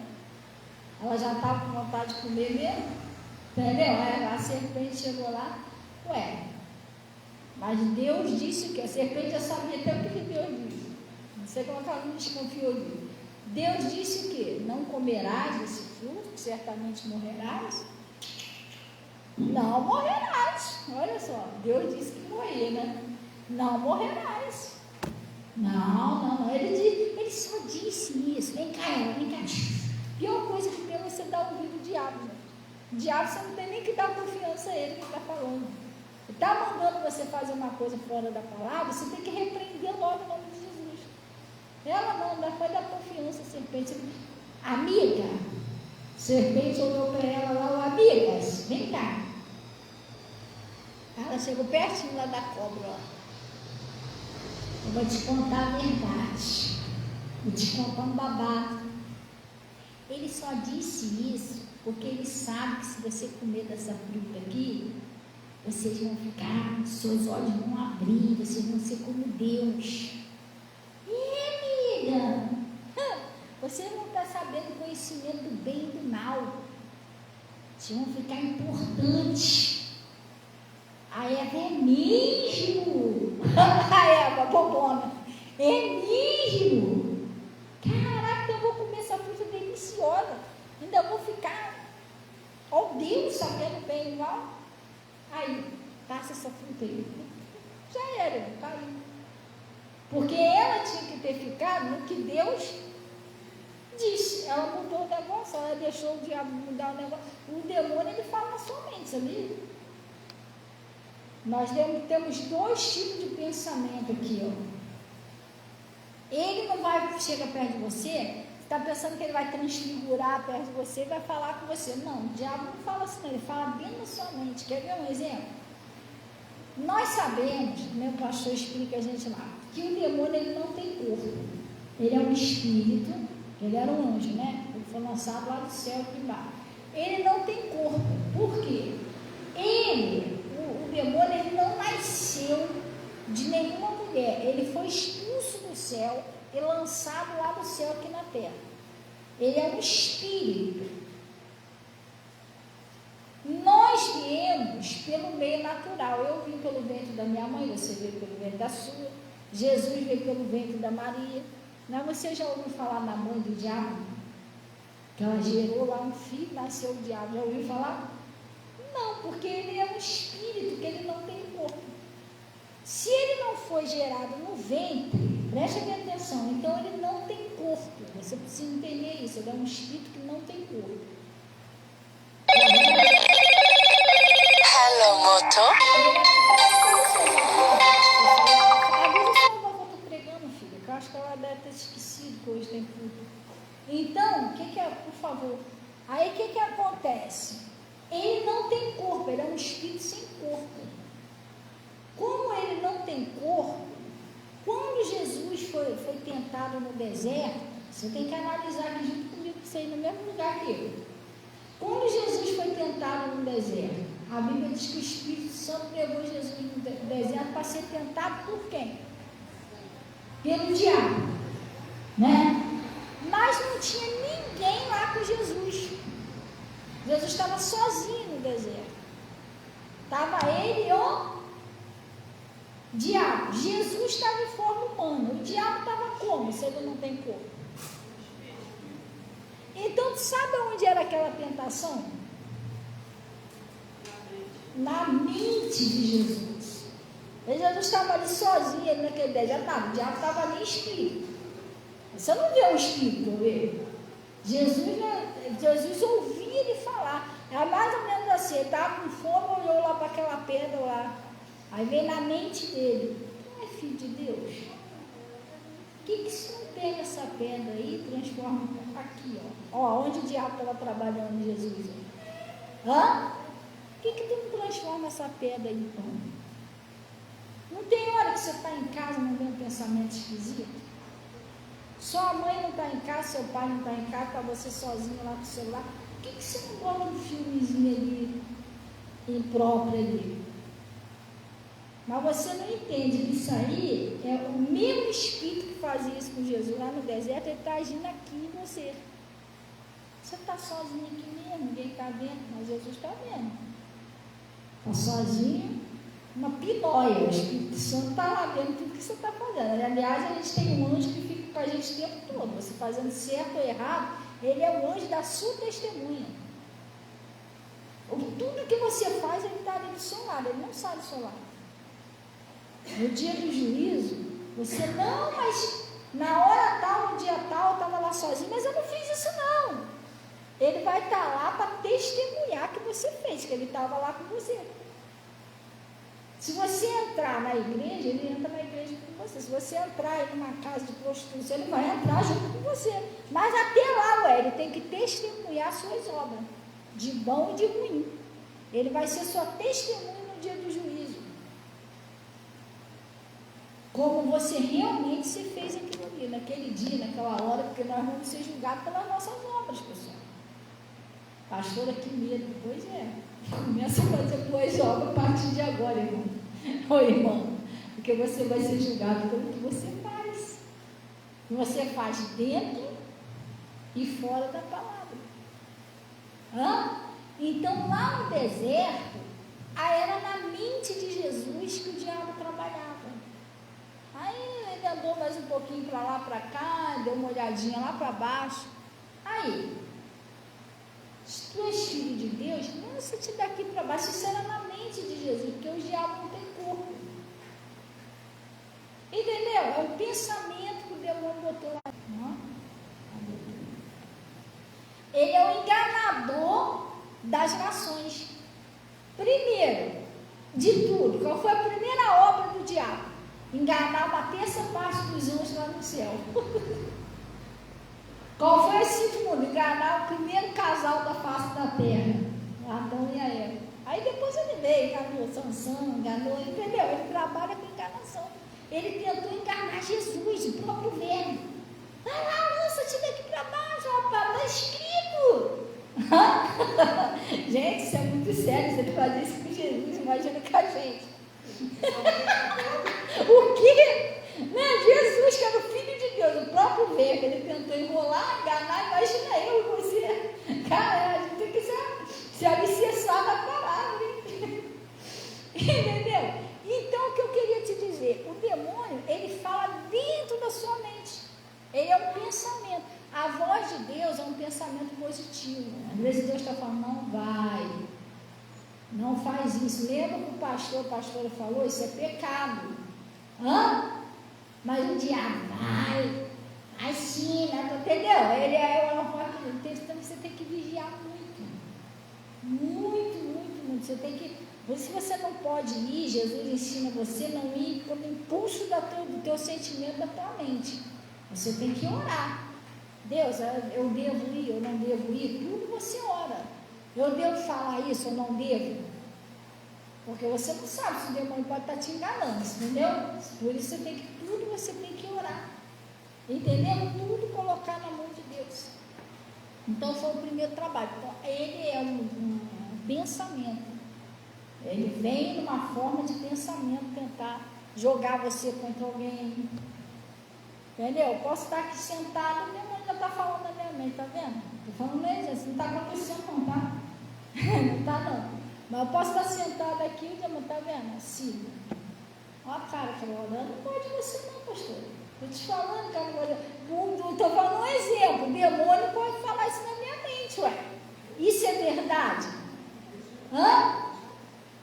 Ela já estava com vontade de comer mesmo, entendeu? A serpente chegou lá, mas Deus disse que a serpente já sabia até o que Deus disse. Não sei como ela não desconfiou dele. Deus disse o quê? Não comerás desse fruto, que certamente morrerás. Não morrerás. Olha só, Deus disse que morria, né? Não morrerás. Não. Ele só disse isso. Vem cá, vem cá. Pior coisa que tem é você dar ouvido ao diabo, né? O diabo você não tem nem que dar confiança a ele que está falando. Ele está mandando você fazer uma coisa fora da palavra, você tem que repreender logo em nome de Jesus. Ela não pode dar confiança à serpente. Amiga, a serpente olhou para ela lá, amigas, vem cá. Ela chegou pertinho lá da cobra, ó. Eu vou te contar a verdade. Vou te contar um babado. Ele só disse isso porque ele sabe que se você comer dessa fruta aqui, vocês vão ficar, seus olhos vão abrir, vocês vão ser como Deus. E amiga, você não está sabendo o conhecimento do bem e do mal. Vocês vão ficar importantes. A Eva é mesmo. A Eva, bobona. É mesmo. Caraca, eu vou comer essa fruta deliciosa. Ainda vou ficar, ó Deus, sabendo bem e mal. Aí, passa essa fruta aí. Já era, caiu. Porque ela tinha que ter ficado no que Deus disse. Ela mudou o negócio, ela deixou o diabo mudar o negócio. O demônio, ele fala na sua mente, sabia? Nós temos dois tipos de pensamento aqui, ó. Ele não vai chegar perto de você, está pensando que ele vai transfigurar perto de você e vai falar com você. Não, o diabo não fala assim, não, ele fala dentro da sua mente. Quer ver um exemplo? Nós sabemos, meu pastor explica a gente lá, que o demônio, ele não tem corpo. Ele é um espírito, ele era um anjo, né? Ele foi lançado lá do céu para embaixo. Ele não tem corpo. Por quê? O demônio, ele não nasceu de nenhuma mulher. Ele foi expulso do céu e lançado lá do céu aqui na terra. Ele é um espírito. Nós viemos pelo meio natural. Eu vim pelo ventre da minha mãe, você veio pelo ventre da sua. Jesus veio pelo ventre da Maria. Não, você já ouviu falar na mãe do diabo? Que ela gerou lá um filho, nasceu o diabo. Já ouviu falar? Não, porque ele é um espírito, que ele não tem corpo. Se ele não foi gerado no ventre, preste bem atenção, então ele não tem corpo. Você precisa entender isso, ele é um espírito que não tem corpo. Hello, Moto. Às vezes eu estou pregando, filha, que eu acho que ela deve ter esquecido que hoje tem culto. Então, o que é, por favor? Aí o que acontece? Ele não tem corpo, ele é um espírito sem corpo. Como ele não tem corpo, quando Jesus foi tentado no deserto, você tem que analisar aqui junto comigo, você ir no mesmo lugar que eu. Quando Jesus foi tentado no deserto, a Bíblia diz que o Espírito Santo levou Jesus no deserto para ser tentado por quem? Pelo diabo, né? Mas não tinha ninguém lá com Jesus. Jesus estava sozinho no deserto. Estava ele e o diabo. Jesus estava em forma humana. O diabo estava como, se ele não tem corpo? Então, sabe onde era aquela tentação? Na mente de Jesus. Jesus estava ali sozinho, ali naquele deserto. Não, o diabo estava ali em espírito. Você não vê o espírito, vê? Jesus ouvia ele falar. Era mais ou menos assim, ele estava com fome, olhou lá para aquela pedra lá. Aí veio na mente dele: tu é filho de Deus? Por que se não pega essa pedra aí e transforma aqui, ó? Ó, onde o diabo estava trabalhando, Jesus? Hã? Por que tu não transforma essa pedra aí, então? Não tem hora que você está em casa e não vem um pensamento esquisito? Sua mãe não está em casa, seu pai não está em casa, está você sozinho lá com o celular. Por que você não bota um filmezinho ali, impróprio ali? Mas você não entende que isso aí é o mesmo espírito que fazia isso com Jesus lá no deserto, ele está agindo aqui em você. Você está sozinho aqui mesmo, ninguém está vendo, mas Jesus está vendo. Está sozinho, uma pinóia, o Espírito Santo está lá vendo tudo que você está fazendo. Aliás, a gente tem um anjo que fica com a gente o tempo todo, você fazendo certo ou errado, ele é o anjo da sua testemunha. Tudo que você faz, ele está ali do seu lado, ele não sai do seu lado. No dia do juízo, você não, mas na hora tal, no dia tal, eu estava lá sozinho, mas eu não fiz isso não. Ele vai estar lá para testemunhar que você fez, que ele estava lá com você. Se você entrar na igreja, ele entra na igreja com você. Se você entrar em uma casa de prostituição, ele vai entrar junto com você. Mas até lá, ele tem que testemunhar suas obras, de bom e de ruim. Ele vai ser sua testemunha no dia do juízo. Como você realmente se fez aquilo ali, naquele dia, naquela hora, porque nós vamos ser julgados pelas nossas obras, pessoal. Pastora, que medo. Pois é. Começa a fazer boas obras a partir de agora, irmão. Ô, irmão, porque você vai ser julgado pelo que você faz. E você faz dentro e fora da palavra. Então, lá no deserto, era na mente de Jesus que o diabo trabalhava. Aí ele andou mais um pouquinho para lá, para cá, deu uma olhadinha lá para baixo. Aí, se tu és filho de Deus, lança-te daqui para baixo. Isso era na mente de Jesus, porque o diabo não tem corpo. Entendeu? É o pensamento que o demônio botou lá. Ele é o enganador das nações. Primeiro de tudo, qual foi a primeira obra do diabo? Enganar uma terça parte dos anjos lá no céu. Qual foi a segunda? Enganar o primeiro casal da face da terra, Adão e a Eva. Aí depois ele veio, enganou Sansão, enganou, entendeu? Ele trabalha com enganação. Ele tentou enganar Jesus, o próprio verbo. Vai lá, lança-te daqui para baixo, rapaz, está escrito. Gente, isso é muito sério. Se ele fazia isso com Jesus, imagina com a gente. O quê? Né? Jesus, que era o Filho de Deus, o próprio verbo, ele tentou enrolar, enganar, imagina eu e você. Cara, a gente tem que se alicerçar na palavra. Entendeu? Então, o que eu queria te dizer, o demônio, ele fala dentro da sua mente. Ele é um pensamento. A voz de Deus é um pensamento positivo. Às vezes Deus está falando, não vai, não faz isso. Lembra que a pastora falou, isso é pecado. Mas o diabo vai sim, né? Entendeu? Ele é uma voz do texto, então você tem que vigiar muito. Você tem que, se você não pode ir, Jesus ensina você não ir pelo impulso do teu sentimento, da tua mente. Você tem que orar. Deus, eu devo ir, eu não devo ir, tudo você ora. Eu devo falar isso, eu não devo? Porque você não sabe se o demônio pode estar te enganando, entendeu? Por isso tudo você tem que orar. Entendeu? Tudo colocar na mão de Deus. Então foi o primeiro trabalho. Então, ele é um pensamento. Ele vem numa forma de pensamento, tentar jogar você contra alguém. Entendeu? Eu posso estar aqui sentado, o demônio já está falando na minha mente, tá vendo? Estou falando mesmo, isso não está acontecendo não, tá? Não está não. Mas eu posso estar sentado aqui, o demônio está vendo? Assim. Olha a cara que eu olhando, não pode você não, pastor. Estou te falando, cara, estou falando um exemplo. O demônio pode falar isso na minha mente, ué. Isso é verdade?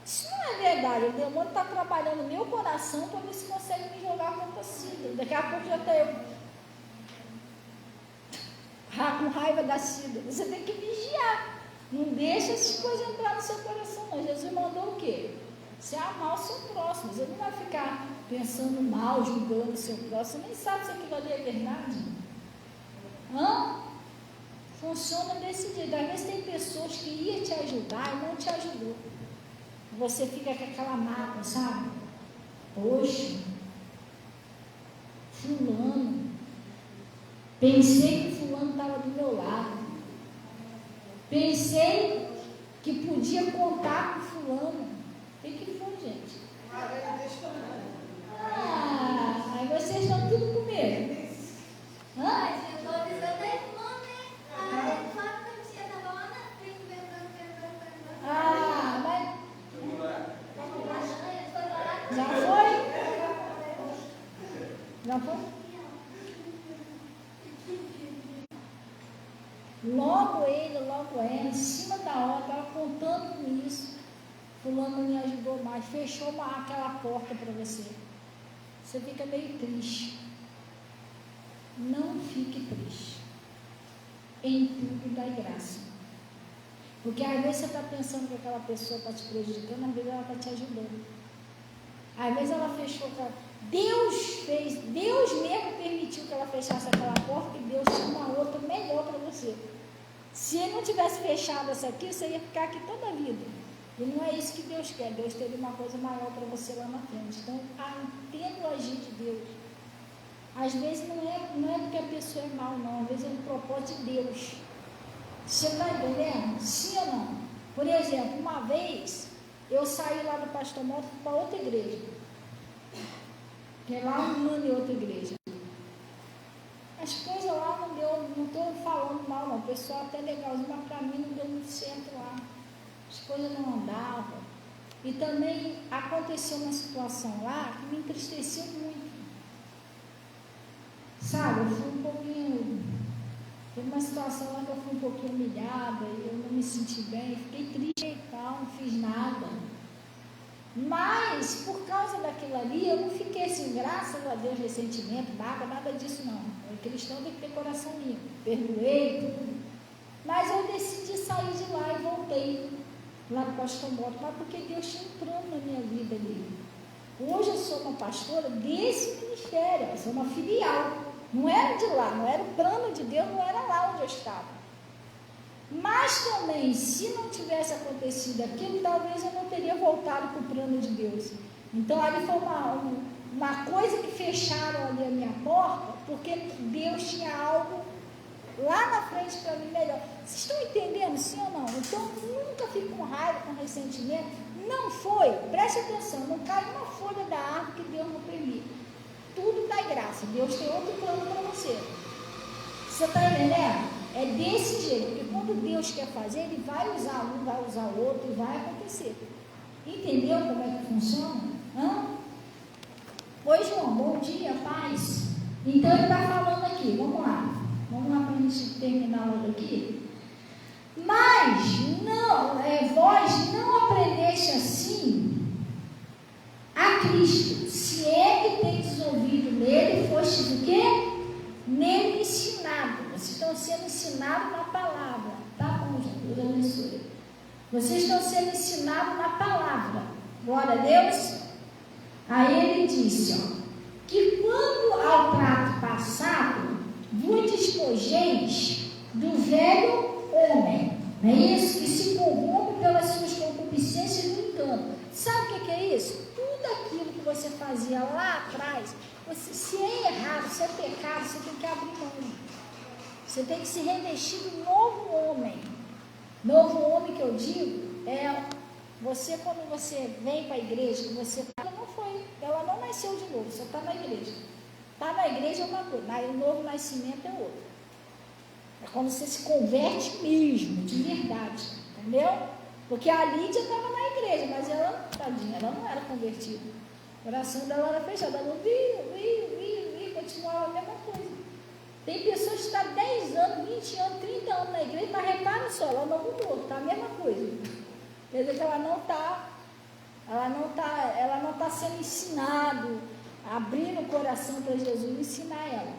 Isso não é verdade. O demônio está trabalhando no meu coração para ver se consegue me jogar contra a Cida. Daqui a pouco já está eu com raiva da Cida. Você tem que vigiar. Não deixa essas coisas entrar no seu coração, não. Jesus mandou o quê? Você amar o seu próximo. Você não vai ficar pensando mal, julgando o seu próximo. Você nem sabe se aquilo ali é verdade. Funciona desse jeito. Às vezes tem pessoas que iam te ajudar e não te ajudou. Você fica com aquela mágoa, sabe? Poxa, fulano. Pensei que fulano estava do meu lado. Pensei que podia contar com fulano. O que foi, gente? Aí vocês estão tudo com medo. Mas eu estou avisando a irmã, né? A Flávia da tia estava lá na frente, perguntando. Mas já foi? Já foi? Logo ela, em cima da hora, estava contando com isso. Fulano me ajudou mais, fechou aquela porta para você. Você fica meio triste. Não fique triste. Em tudo dá graça. Porque às vezes você está pensando que aquela pessoa está te prejudicando, às vezes ela está te ajudando. Às vezes ela fechou, Deus mesmo permitiu que ela fechasse aquela porta e Deus tinha uma outra melhor para você. Se ele não tivesse fechado essa aqui, você ia ficar aqui toda a vida. E não é isso que Deus quer. Deus teria uma coisa maior para você lá na frente. Então, entenda o agir de Deus. Às vezes não é porque a pessoa é mal, não. Às vezes é um propósito de Deus. Você está entendendo? Sim ou não? Por exemplo, uma vez eu saí lá do Pastor Moto para outra igreja. Que é lá um ano em outra igreja. As coisas lá não estou falando mal, não. O pessoal até legalzinho, mas para mim não deu muito certo lá. As coisas não andavam. E também aconteceu uma situação lá que me entristeceu muito. Sabe, eu fui um pouquinho. Teve uma situação lá que eu fui um pouquinho humilhada e eu não me senti bem, fiquei triste e tal, não fiz nada. Mas, por causa daquilo ali, eu não fiquei assim, graças a Deus, ressentimento, nada disso não. O cristão tem que ter coração limpo, perdoei tudo. Mas eu decidi sair de lá e voltei lá para o Pastor Moto, mas porque Deus tinha um plano na minha vida ali. Hoje eu sou uma pastora desse ministério, eu sou uma filial. Não era de lá, não era o plano de Deus, não era lá onde eu estava. Mas também, se não tivesse acontecido aquilo, talvez eu não teria voltado para o plano de Deus. Então ali foi uma coisa que fecharam ali a minha porta, porque Deus tinha algo lá na frente para mim melhor. Vocês estão entendendo, sim ou não? Então nunca fique com raiva, com ressentimento. Não foi, preste atenção, não cai uma folha da árvore que Deus não permite. Tudo dá graça, Deus tem outro plano para você. Você está entendendo? É desse jeito, porque quando Deus quer fazer, Ele vai usar um, vai usar o outro e vai acontecer. Entendeu como é que funciona? Oi, João, bom dia, paz. Então ele está falando aqui, vamos lá para a gente terminar logo aqui. Mas vós não aprendeste assim a Cristo, se é que tendes ouvido nele, fostes o quê? Nele ensinado. Vocês estão sendo ensinados na palavra. Tá bom, gente? Deus abençoe. Vocês estão sendo ensinados na palavra. Glória a Deus. Aí ele disse, que quando ao trato passado, vos despojeis do velho homem. Não é isso? Que se corrompe pelas suas concupiscências no engano. Sabe o que é isso? Tudo aquilo que você fazia lá atrás, se é errado, se é pecado, você tem que abrir mão. Você tem que se revestir do novo homem. Novo homem que eu digo é você, quando você vem para a igreja, ela não nasceu de novo, você está na igreja. Está na igreja é uma coisa, o novo nascimento é outra. É quando você se converte mesmo, de verdade, entendeu? Porque a Lídia estava na igreja, mas ela, tadinha, ela não era convertida. O coração dela era fechado, ela não via, continuava a mesma coisa. Tem pessoas que estão 10 anos, 20 anos, 30 anos na igreja, mas repara só, ela não mudou, está a mesma coisa. Quer dizer que ela não está sendo ensinado, abrindo o coração para Jesus e ensinar ela.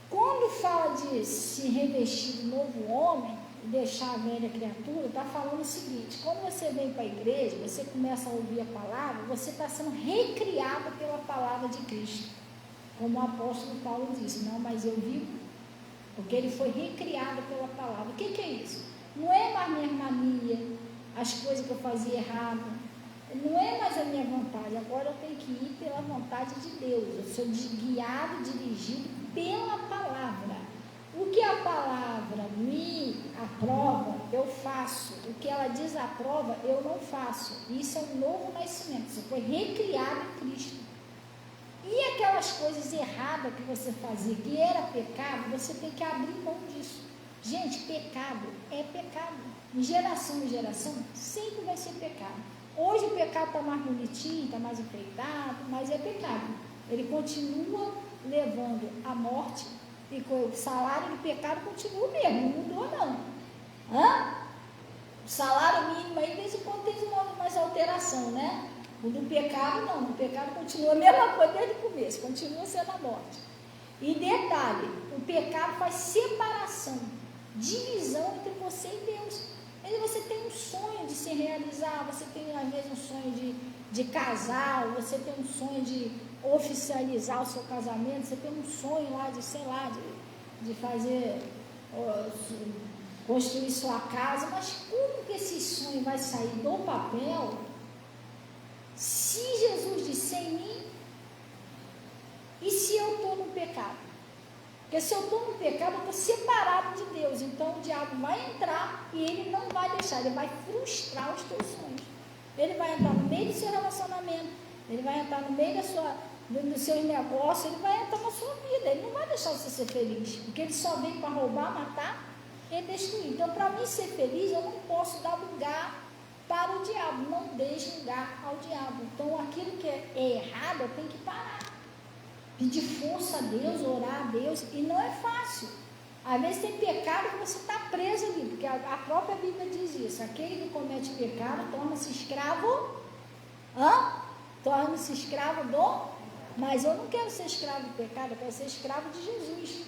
Quando fala de se revestir do novo homem, deixar a velha criatura, está falando o seguinte: quando você vem para a igreja, você começa a ouvir a palavra, você está sendo recriado pela palavra de Cristo. Como o apóstolo Paulo disse, não, mas eu vivo, porque ele foi recriado pela palavra. O que é isso? Não é mais minha mania, as coisas que eu fazia errado, não é mais a minha vontade, agora eu tenho que ir pela vontade de Deus, eu sou guiado, dirigido pela palavra. O que a palavra me aprova, eu faço. O que ela desaprova, eu não faço. Isso é um novo nascimento, você foi recriado em Cristo. E aquelas coisas erradas que você fazia, que era pecado, você tem que abrir mão disso. Gente, pecado é pecado. De geração em geração, sempre vai ser pecado. Hoje o pecado está mais bonitinho, está mais enfeitado, mas é pecado. Ele continua levando à morte E o salário do pecado continua o mesmo, não mudou não. O salário mínimo aí, de vez em quando tem mais alteração, né? O do pecado não, o pecado continua a mesma coisa desde o começo, continua sendo a morte. E detalhe, o pecado faz separação, divisão entre você e Deus. Você tem um sonho de se realizar, você tem às vezes um sonho de casar, você tem um sonho de oficializar o seu casamento, você tem um sonho lá de, sei lá, de fazer, construir sua casa, mas como que esse sonho vai sair do papel se Jesus disse em mim e se eu estou no pecado? Porque se eu estou no pecado, eu estou separado de Deus. Então o diabo vai entrar e ele não vai deixar, ele vai frustrar os teus sonhos. Ele vai entrar no meio do seu relacionamento, ele vai entrar no meio dos seus negócios, ele vai entrar na sua vida, ele não vai deixar você ser feliz, porque ele só vem para roubar, matar e destruir. Então, para mim ser feliz, eu não posso dar lugar para o diabo, não deixe lugar ao diabo. Então, aquilo que é errado, eu tenho que parar. Pedir força a Deus, orar a Deus, e não é fácil. Às vezes tem pecado que você está preso ali, porque a própria Bíblia diz isso: aquele que comete pecado torna-se escravo, torna-se escravo do... Mas eu não quero ser escravo do pecado, eu quero ser escravo de Jesus.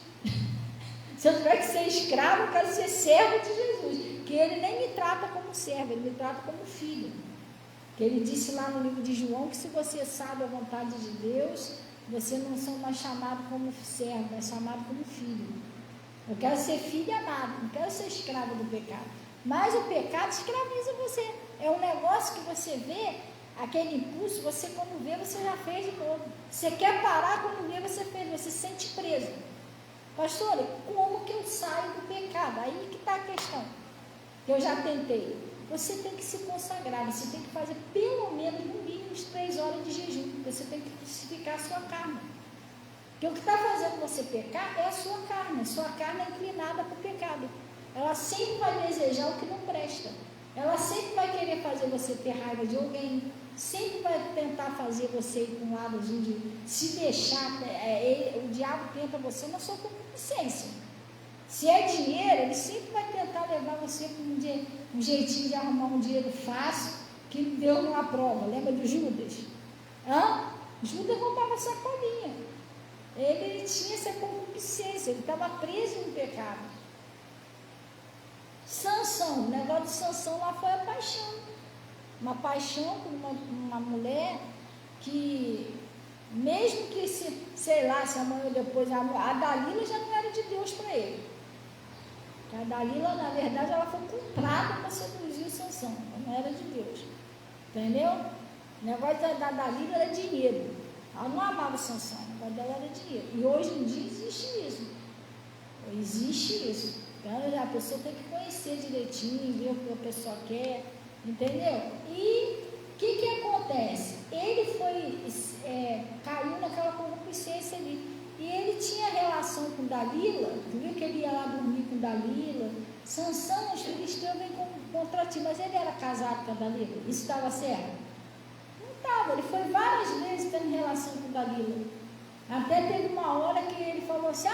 Se eu tiver que ser escravo, eu quero ser servo de Jesus, que ele nem me trata como servo, ele me trata como filho. Que ele disse lá no livro de João que se você sabe a vontade de Deus, você não são mais chamado como servo, mas chamado como filho. Eu quero ser filho amado, não quero ser escravo do pecado. Mas o pecado escraviza você. É um negócio que você vê, aquele impulso, você quando vê, você já fez de novo. Você quer parar, quando vê, você fez, você se sente preso. Pastora, como que eu saio do pecado? Aí que está a questão. Eu já tentei. Você tem que se consagrar, você tem que fazer pelo menos, no mínimo, 3 horas de jejum. Você tem que crucificar a sua carne. Porque o que está fazendo você pecar é a sua carne. A sua carne é inclinada para o pecado. Ela sempre vai desejar o que não presta. Ela sempre vai querer fazer você ter raiva de alguém. Sempre vai tentar fazer você ir para um lado de se deixar. O diabo tenta você na sua concupiscência. Se é dinheiro, ele sempre vai tentar levar você para um jeitinho de arrumar um dinheiro fácil que Deus não aprova. Lembra de Judas? Judas roubava sacolinha. Ele tinha essa concupiscência, ele estava preso no pecado. Sansão, o negócio de Sansão lá foi a paixão. Uma paixão por uma mulher que, mesmo que, sei lá, se amanhã ou depois, a Dalila já não era de Deus para ele. A Dalila, na verdade, ela foi comprada para seduzir o Sansão, não era de Deus. Entendeu? O negócio da Dalila era dinheiro. Ela não amava o Sansão, o negócio dela era dinheiro. E hoje em dia existe isso. Existe isso. Então, a pessoa tem que conhecer direitinho, ver o que a pessoa quer, entendeu? E o que acontece? Ele caiu naquela concupiscência ali. E ele tinha relação com Dalila, tu viu que ele ia lá dormir com Dalila? Sansão, os filisteus vêm contra ti, mas ele era casado com a Dalila. Isso estava certo? Não estava, ele foi várias vezes tendo relação com Dalila. Até teve uma hora que ele falou assim: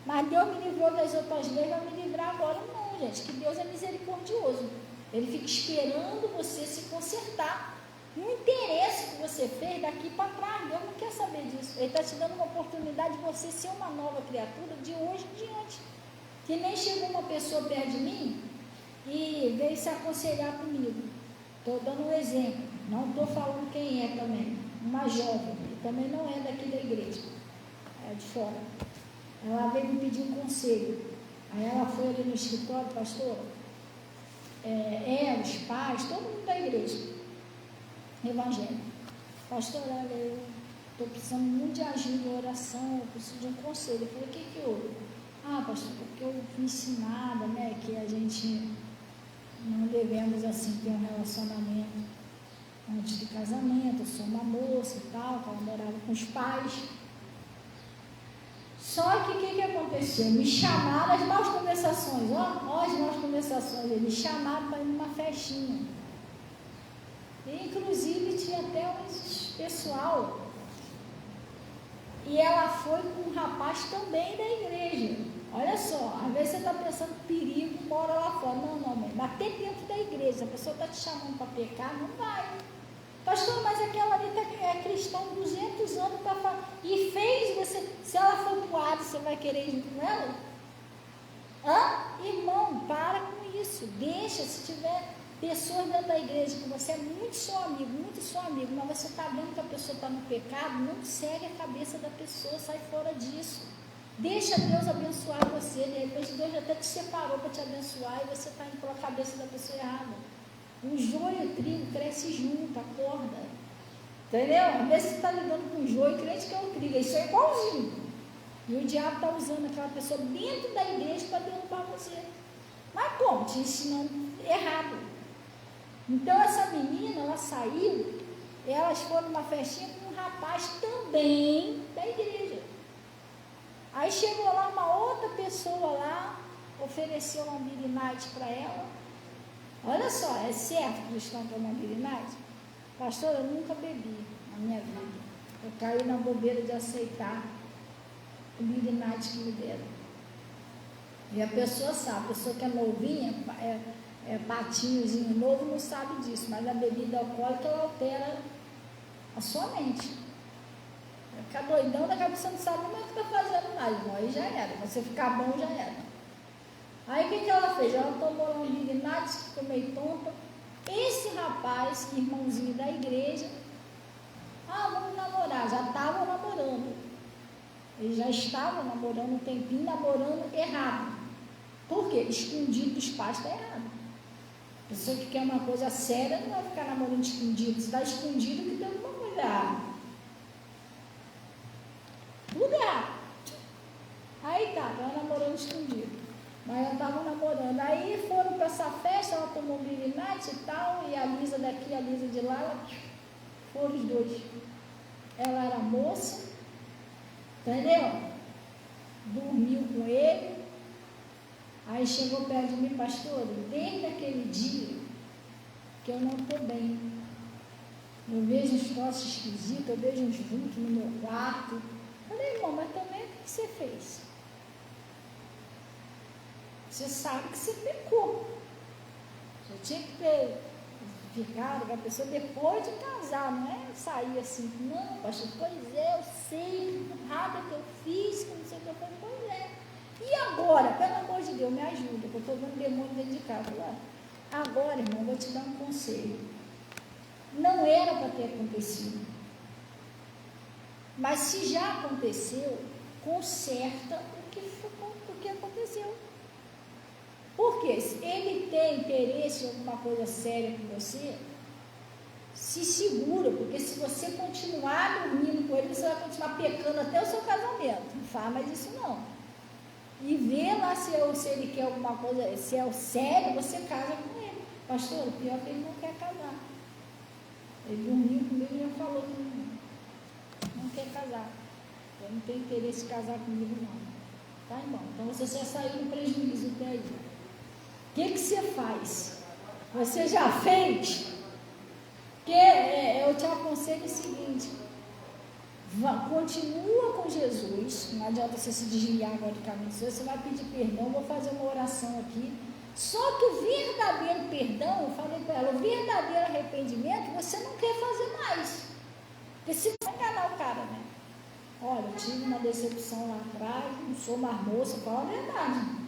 mas Deus me livrou das outras vezes, vai me livrar agora. Não, gente, que Deus é misericordioso. Ele fica esperando você se consertar. Não interessa o que você fez daqui para trás, Deus não quer saber disso. Ele está te dando uma oportunidade de você ser uma nova criatura de hoje em diante. Que nem chegou uma pessoa perto de mim e veio se aconselhar comigo. Estou dando um exemplo, não estou falando quem é também. Uma jovem, que também não é daqui da igreja, é de fora. Ela veio me pedir um conselho. Aí ela foi ali no escritório: pastor, os pais, todo mundo da igreja evangélico. Pastor, olha, eu estou precisando muito de ajuda, oração, eu preciso de um conselho. Eu falei: o que houve? Pastor, porque eu fui ensinada, né, que a gente não devemos assim ter um relacionamento antes do casamento. Eu sou uma moça e tal, que ela morava com os pais. Só que o que aconteceu? Me chamaram, as más conversações, as más conversações, eles me chamaram para ir numa festinha. E, inclusive, tinha até um pessoal. e ela foi com um rapaz também da igreja. Olha só, às vezes você está pensando perigo, mora lá fora. Não, mãe, bater dentro da igreja, a pessoa está te chamando para pecar, não vai. Pastor, mas aquela ali é cristã 200 anos e fez você, se ela for pro lado, você vai querer ir junto com ela? Irmão, para com isso, deixa, se tiver pessoas dentro da igreja que você é muito seu amigo, mas você está vendo que a pessoa está no pecado, não segue a cabeça da pessoa, sai fora disso. Deixa Deus abençoar você, de repente Deus até te separou para te abençoar e você está indo pela cabeça da pessoa errada. O joio e o trigo crescem junto, acorda. Entendeu? Às vezes você está lidando com o joio e crente que é o trigo, isso é igualzinho. E o diabo está usando aquela pessoa dentro da igreja para derrubar você. Mas como? Te ensinando errado. Então essa menina, ela saiu, elas foram numa festinha com um rapaz também da igreja. Aí chegou lá uma outra pessoa lá, ofereceu uma Billy Night para ela. Olha só, é certo que eles estão tomando Billy Night? Pastor, eu nunca bebi na minha vida. Eu caí na bobeira de aceitar o Billy Night que me deram. E a pessoa sabe, a pessoa que é novinha, patinhozinho novo, não sabe disso, mas a bebida alcoólica, ela altera a sua mente. Ficar doidão, daqui a pouco você não sabe nem o que está fazendo mais, irmão. Aí já era, você ficar bom já era. Aí o que ela fez? Ela tomou um Billy Night, ficou meio tonta. Esse rapaz, irmãozinho da igreja, vamos namorar, já estavam namorando. Eles já estavam namorando um tempinho, namorando errado. Por quê? Escondido dos pais está errado. A pessoa que quer uma coisa séria não vai ficar namorando escondido. Se está escondido, que tem alguma coisa errada. Tudo errado. Aí tá, ela namorando escondido. Mas ela estava namorando. Aí foram para essa festa, ela tomou um Billy Night e tal, e a Lisa daqui, a Lisa de lá, foram os dois. Ela era moça, entendeu? Dormiu com ele. Aí chegou perto de mim, pastor, desde aquele dia que eu não estou bem. Eu vejo uns troços esquisitos, eu vejo uns vultos no meu quarto. Falei, irmão, mas também o que você fez? Você sabe que você pecou. Você tinha que ter ficado com a pessoa depois de casar, não é sair assim, não, pastor, pois é, eu sei que errado que eu fiz, que não sei o que eu falei, pois é. E agora, pelo amor de Deus, me ajuda, que eu estou vendo demônio dentro de casa. Agora, irmão, eu vou te dar um conselho. Não era para ter acontecido. Mas se já aconteceu, conserta o que aconteceu. Porque ele tem interesse em alguma coisa séria com você, se segura, porque se você continuar dormindo com ele, você vai continuar pecando até o seu casamento. Não faz mais isso não. E vê lá se ele quer alguma coisa, se é o sério, você casa com ele. Pastor, o pior é que ele não quer casar. Ele dormiu comigo e já falou que não quer casar. Eu não tenho interesse em casar comigo não. Tá, irmão? Então você já saiu no prejuízo até aí. O que você faz? Você já fez? Porque eu te aconselho o seguinte: continua com Jesus, não adianta você se desviar agora do caminho de Deus, você vai pedir perdão, vou fazer uma oração aqui. Só que o verdadeiro perdão, eu falei para ela, o verdadeiro arrependimento, você não quer fazer mais. Porque se você enganar o cara, né? Olha, eu tive uma decepção lá atrás, não sou mais moça, fala a verdade.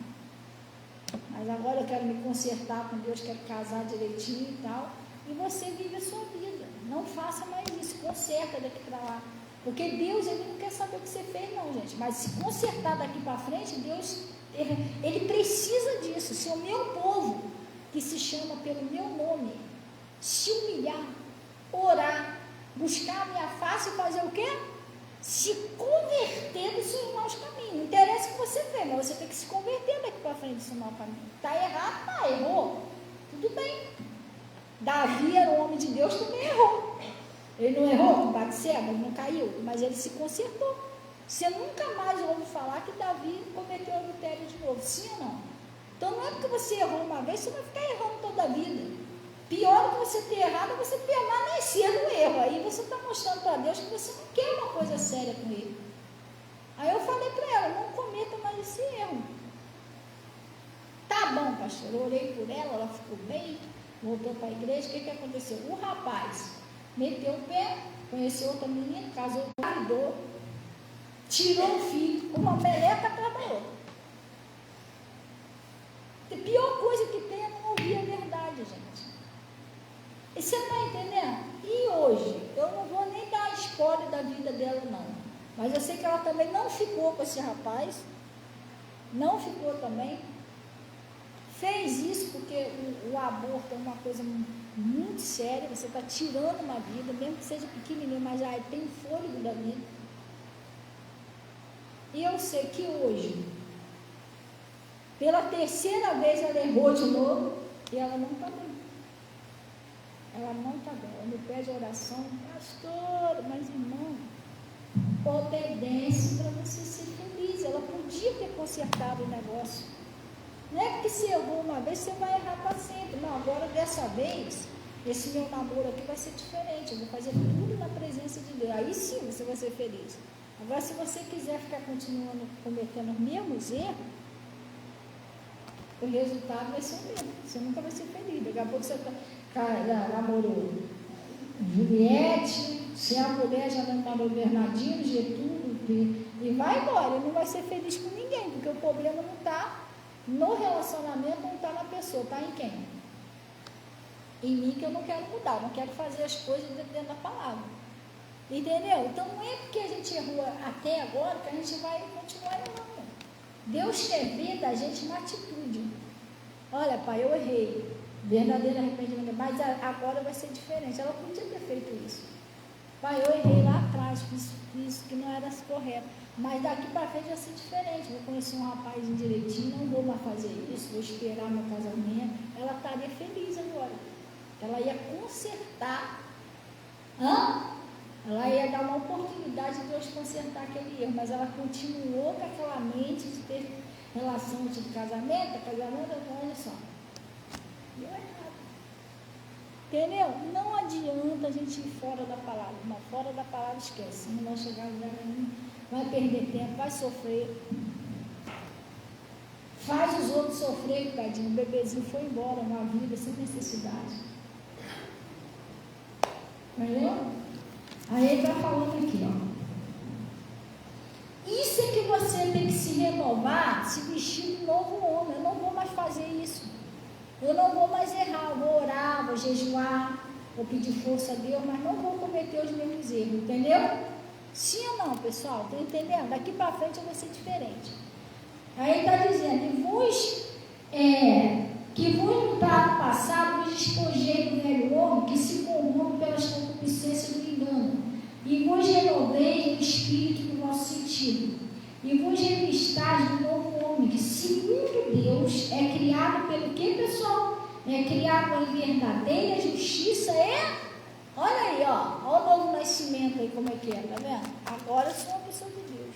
Mas agora eu quero me consertar com Deus, quero casar direitinho e tal. E você vive a sua vida. Não faça mais isso, conserta daqui para lá. Porque Deus, Ele não quer saber o que você fez não, gente. Mas se consertar daqui para frente, Deus, Ele precisa disso. Se o meu povo, que se chama pelo meu nome, se humilhar, orar, buscar a minha face e fazer o quê? Se converter dos seus maus caminhos. Não interessa o que você fez, mas você tem que se converter daqui para frente do seu mau caminho. Está errado? Tá, errou. Tudo bem. Davi era um homem de Deus, também errou. Ele não errou com Batseba, ele não caiu, mas ele se consertou. Você nunca mais ouve falar que Davi cometeu adultério de novo, sim ou não? Então não é porque você errou uma vez, você vai ficar errando toda a vida. Pior do que você ter errado é você permanecer no erro. Aí você está mostrando para Deus que você não quer uma coisa séria com ele. eu orei por ela ficou bem, voltou para a igreja. O que aconteceu? O rapaz meteu o pé, conheceu outra menina, casou, engravidou, tirou o filho, uma meleca atrás da outra. A pior coisa que tem é não ouvir a verdade, gente. E você está entendendo? E hoje, eu não vou nem dar spoiler da vida dela, não. Mas eu sei que ela também não ficou com esse rapaz, não ficou também. Fez isso porque o aborto é uma coisa muito séria, você está tirando uma vida, mesmo que seja pequenininho, mas já tem fôlego da vida. E eu sei que hoje, pela terceira vez ela errou de novo e ela não está bem. Ela não está bem. Ela me pede oração, pastor, mas irmão, obedece para você ser feliz. Ela podia ter consertado o negócio. Não é porque se errou uma vez, você vai errar para sempre. Não, agora dessa vez, esse meu namoro aqui vai ser diferente. Eu vou fazer tudo na presença de Deus. Aí sim você vai ser feliz. Agora, se você quiser ficar continuando cometendo os mesmos erros, o resultado vai ser o mesmo. Você nunca vai ser feliz. Daqui a pouco você namorou Juliette, se a mulher já namorou Bernardino, Getúlio, e vai embora. Ele não vai ser feliz com ninguém, porque o problema não está no relacionamento, não está na pessoa, está em quem? Em mim, que eu não quero mudar, eu não quero fazer as coisas dentro da palavra. Entendeu? Então não é porque a gente errou até agora que a gente vai continuar errando. Deus quer ver da gente uma atitude. Olha, pai, eu errei. Verdadeiro arrependimento, mas agora vai ser diferente. Ela podia ter feito isso. Pai, eu errei lá atrás, fiz isso que não era correto. Mas daqui para frente vai ser diferente. Vou conhecer um rapaz direitinho, não vou mais fazer isso, vou esperar meu casamento. Ela estaria feliz agora. Ela ia consertar. Ela ia dar uma oportunidade de Deus consertar aquele erro, mas ela continuou com aquela mente de ter relação de casamento, olha só. Deu errado. Entendeu? Não adianta a gente ir fora da palavra. Mas fora da palavra esquece. Não vai chegar a lugar nenhum, vai perder tempo, vai sofrer. Faz os outros sofrer, tadinho. O bebezinho foi embora, uma vida sem necessidade. Entendeu? Aí ele está falando aqui, ó. Isso é que você tem que se renovar, se vestir de novo homem. Eu não vou mais fazer isso. Eu não vou mais errar. Eu vou orar, vou jejuar, vou pedir força a Deus, mas não vou cometer os mesmos erros. Entendeu? Sim ou não, pessoal? Estão entendendo? Daqui para frente vai ser diferente. Aí ele está dizendo, que vos no trato passado vos despojei do velho homem que se corrompe pelas concupiscências do engano, e vos renovei no espírito do vosso sentido, e vos revistais do novo homem, que segundo Deus é criado pelo que, pessoal? É criado em verdadeira justiça, olha aí, ó, olha o novo nascimento aí, como é que é, tá vendo? Agora eu sou uma pessoa de Deus.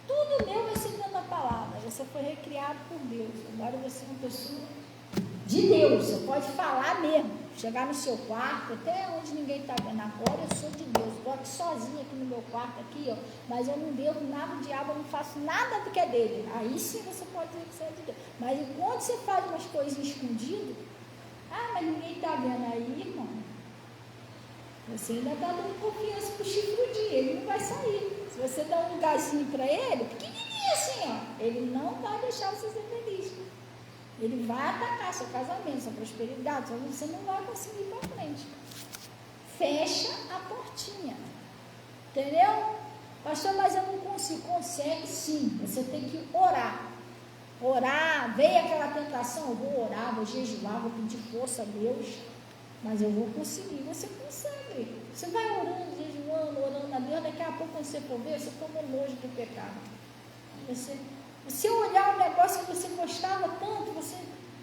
Tudo meu vai ser dentro da palavra. Você foi recriado por Deus. Agora você é uma pessoa de Deus. Você pode falar mesmo. Chegar no seu quarto, até onde ninguém está vendo. Agora eu sou de Deus. Estou aqui sozinha aqui no meu quarto, aqui, ó. Mas eu não devo nada do diabo, eu não faço nada do que é dele. Aí sim você pode dizer que você é de Deus. Mas enquanto você faz umas coisas escondidas, mas ninguém está vendo aí, irmão. Você ainda está dando confiança para o chifrudinho. Ele não vai sair. Se você dá um lugarzinho para ele, pequenininho assim, ó, ele não vai deixar você ser feliz. Ele vai atacar seu casamento, sua prosperidade, você não vai conseguir ir para frente. Fecha a portinha. Entendeu? Pastor, mas eu não consigo. Consegue sim. Você tem que orar. Orar, veio aquela tentação, eu vou orar, vou jejuar, vou pedir força a Deus, mas eu vou conseguir. Você consegue. Você vai orando, jejuando, orando a Deus, daqui a pouco quando você for ver, você tomou nojo do pecado. Você olhar um negócio que você gostava tanto, você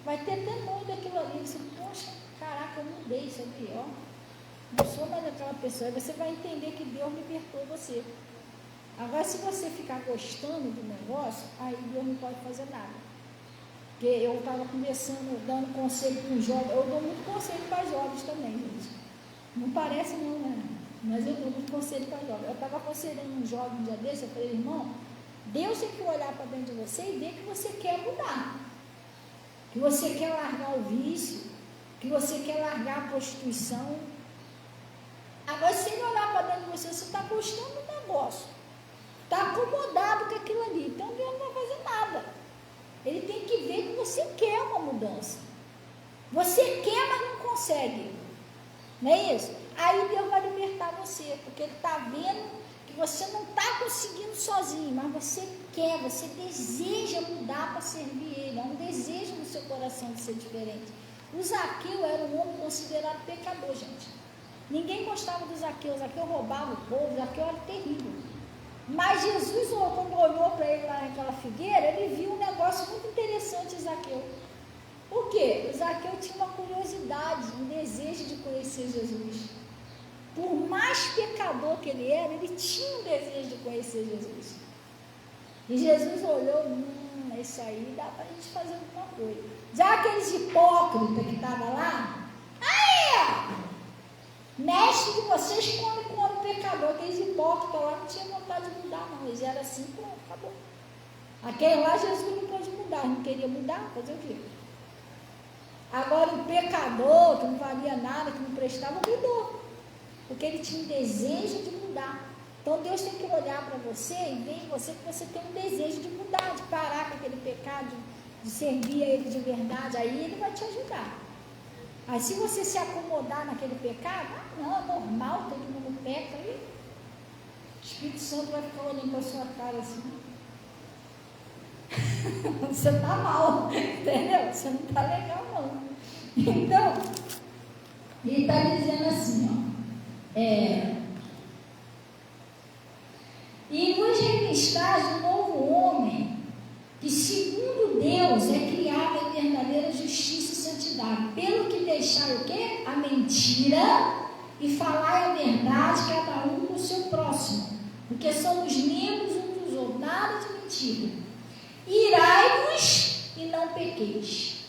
vai ter até nojo daquilo ali. Você, poxa, caraca, eu mudei isso aqui, ó. Não sou mais aquela pessoa. Aí você vai entender que Deus libertou você. Agora, se você ficar gostando do negócio, aí Deus não pode fazer nada. Porque eu estava conversando, dando conselho para os jovens. Eu dou muito conselho para os jovens também, gente. Não parece não, né? Mas eu dou muito conselho para os jovens. Eu estava aconselhando um jovem um dia desse, eu falei, irmão, Deus tem que olhar para dentro de você e ver que você quer mudar. que você quer largar o vício, que você quer largar a prostituição. Agora, se ele olhar para dentro de você, você está gostando do negócio, está acomodado com aquilo ali, então Deus não vai fazer nada. Ele tem que ver que você quer uma mudança. Você quer, mas não consegue. Não é isso? Aí Deus vai libertar você, porque Ele está vendo que você não está conseguindo sozinho, mas você quer, você deseja mudar para servir Ele. É um desejo no seu coração de ser diferente. O Zaqueu era um homem considerado pecador, gente. Ninguém gostava do Zaqueu. O Zaqueu roubava o povo, o Zaqueu era terrível. Mas Jesus, quando olhou para ele lá naquela figueira, ele viu um negócio muito interessante em Zaqueu. Por quê? O Zaqueu tinha uma curiosidade, um desejo de conhecer Jesus. Por mais pecador que ele era, ele tinha um desejo de conhecer Jesus. E Jesus olhou, isso aí dá para a gente fazer alguma coisa. Já aqueles hipócritas que estavam lá, aí, mestre de vocês come com o pecador. Aqueles hipócritas lá não tinham vontade de mudar, não. Eles eram assim, pronto, acabou. Aquele lá Jesus não pôde mudar, não queria mudar, fazer o quê? Agora o pecador, que não valia nada, que não prestava, mudou. Porque ele tinha um desejo de mudar. Então Deus tem que olhar para você e ver em você que você tem um desejo de mudar, de parar com aquele pecado, de servir a Ele de verdade. Aí Ele vai te ajudar. Aí se você se acomodar naquele pecado, não, é normal, todo mundo peca, aí o Espírito Santo vai ficar olhando para a sua cara assim. Você está mal, entendeu? Você não está legal, não. Então, ele está dizendo assim, ó. E vos revistais do novo homem, que segundo Deus é criado em verdadeira justiça e santidade, pelo que deixai o quê? A mentira e falai a verdade, cada um com o seu próximo, porque somos membros uns dos outros, nada de mentira. Irai-vos e não pequeis.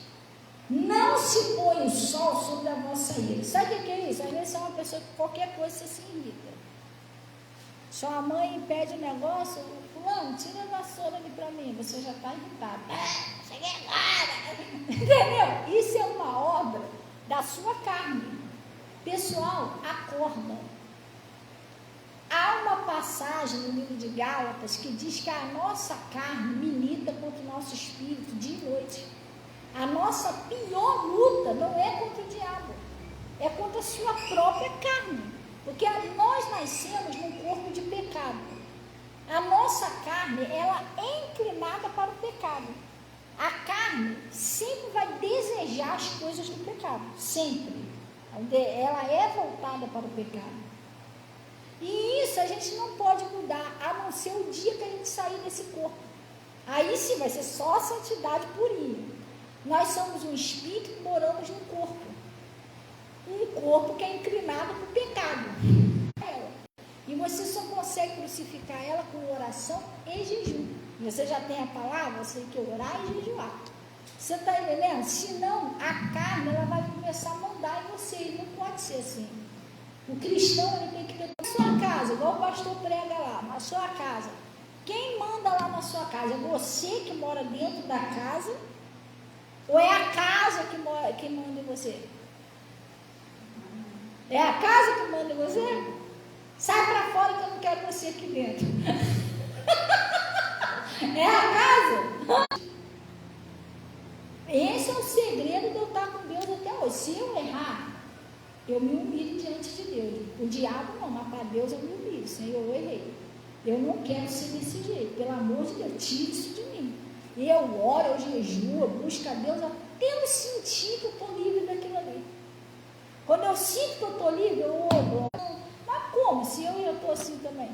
Não se põe o sol sobre a vossa ira. Sabe o que é isso? Às vezes é uma pessoa que qualquer coisa você se irrita. Sua mãe pede um negócio, fulano, tira a vassoura ali para mim, você já está irritado. Cheguei agora! Entendeu? Isso é uma obra da sua carne. Pessoal, acorda. Há uma passagem no livro de Gálatas que diz que a nossa carne milita contra o nosso espírito dia e noite. A nossa pior luta não é contra o diabo, é contra a sua própria carne. Porque nós nascemos num corpo de pecado. A nossa carne, ela é inclinada para o pecado. A carne sempre vai desejar as coisas do pecado, sempre. Ela é voltada para o pecado. E isso a gente não pode mudar, a não ser o dia que a gente sair desse corpo. Aí sim vai ser só a santidade purinha. Nós somos um espírito que moramos num corpo. Um corpo que é inclinado para o pecado. E você só consegue crucificar ela com oração e jejum. Você já tem a palavra, você tem que orar e jejuar. Você está entendendo? Senão a carne ela vai começar a mandar em você. E não pode ser assim. O cristão ele tem que ter na sua casa, igual o pastor prega lá, na sua casa. Quem manda lá na sua casa? É você que mora dentro da casa? Ou é a casa que manda em você? É a casa que manda em você? Sai para fora que eu não quero você aqui dentro. É a casa? Esse é o segredo de eu estar com Deus até hoje. Se eu errar, eu me humilho diante de Deus. O diabo não, mas para Deus eu me humilho. Senhor, eu errei. Eu não quero ser desse jeito. Pelo amor de Deus, tire isso de mim. Eu oro, eu jejuo, eu busco a Deus até eu sentir que eu estou livre daquilo ali. Quando eu sinto que eu estou livre, eu oro. Mas como? Se eu estou assim também?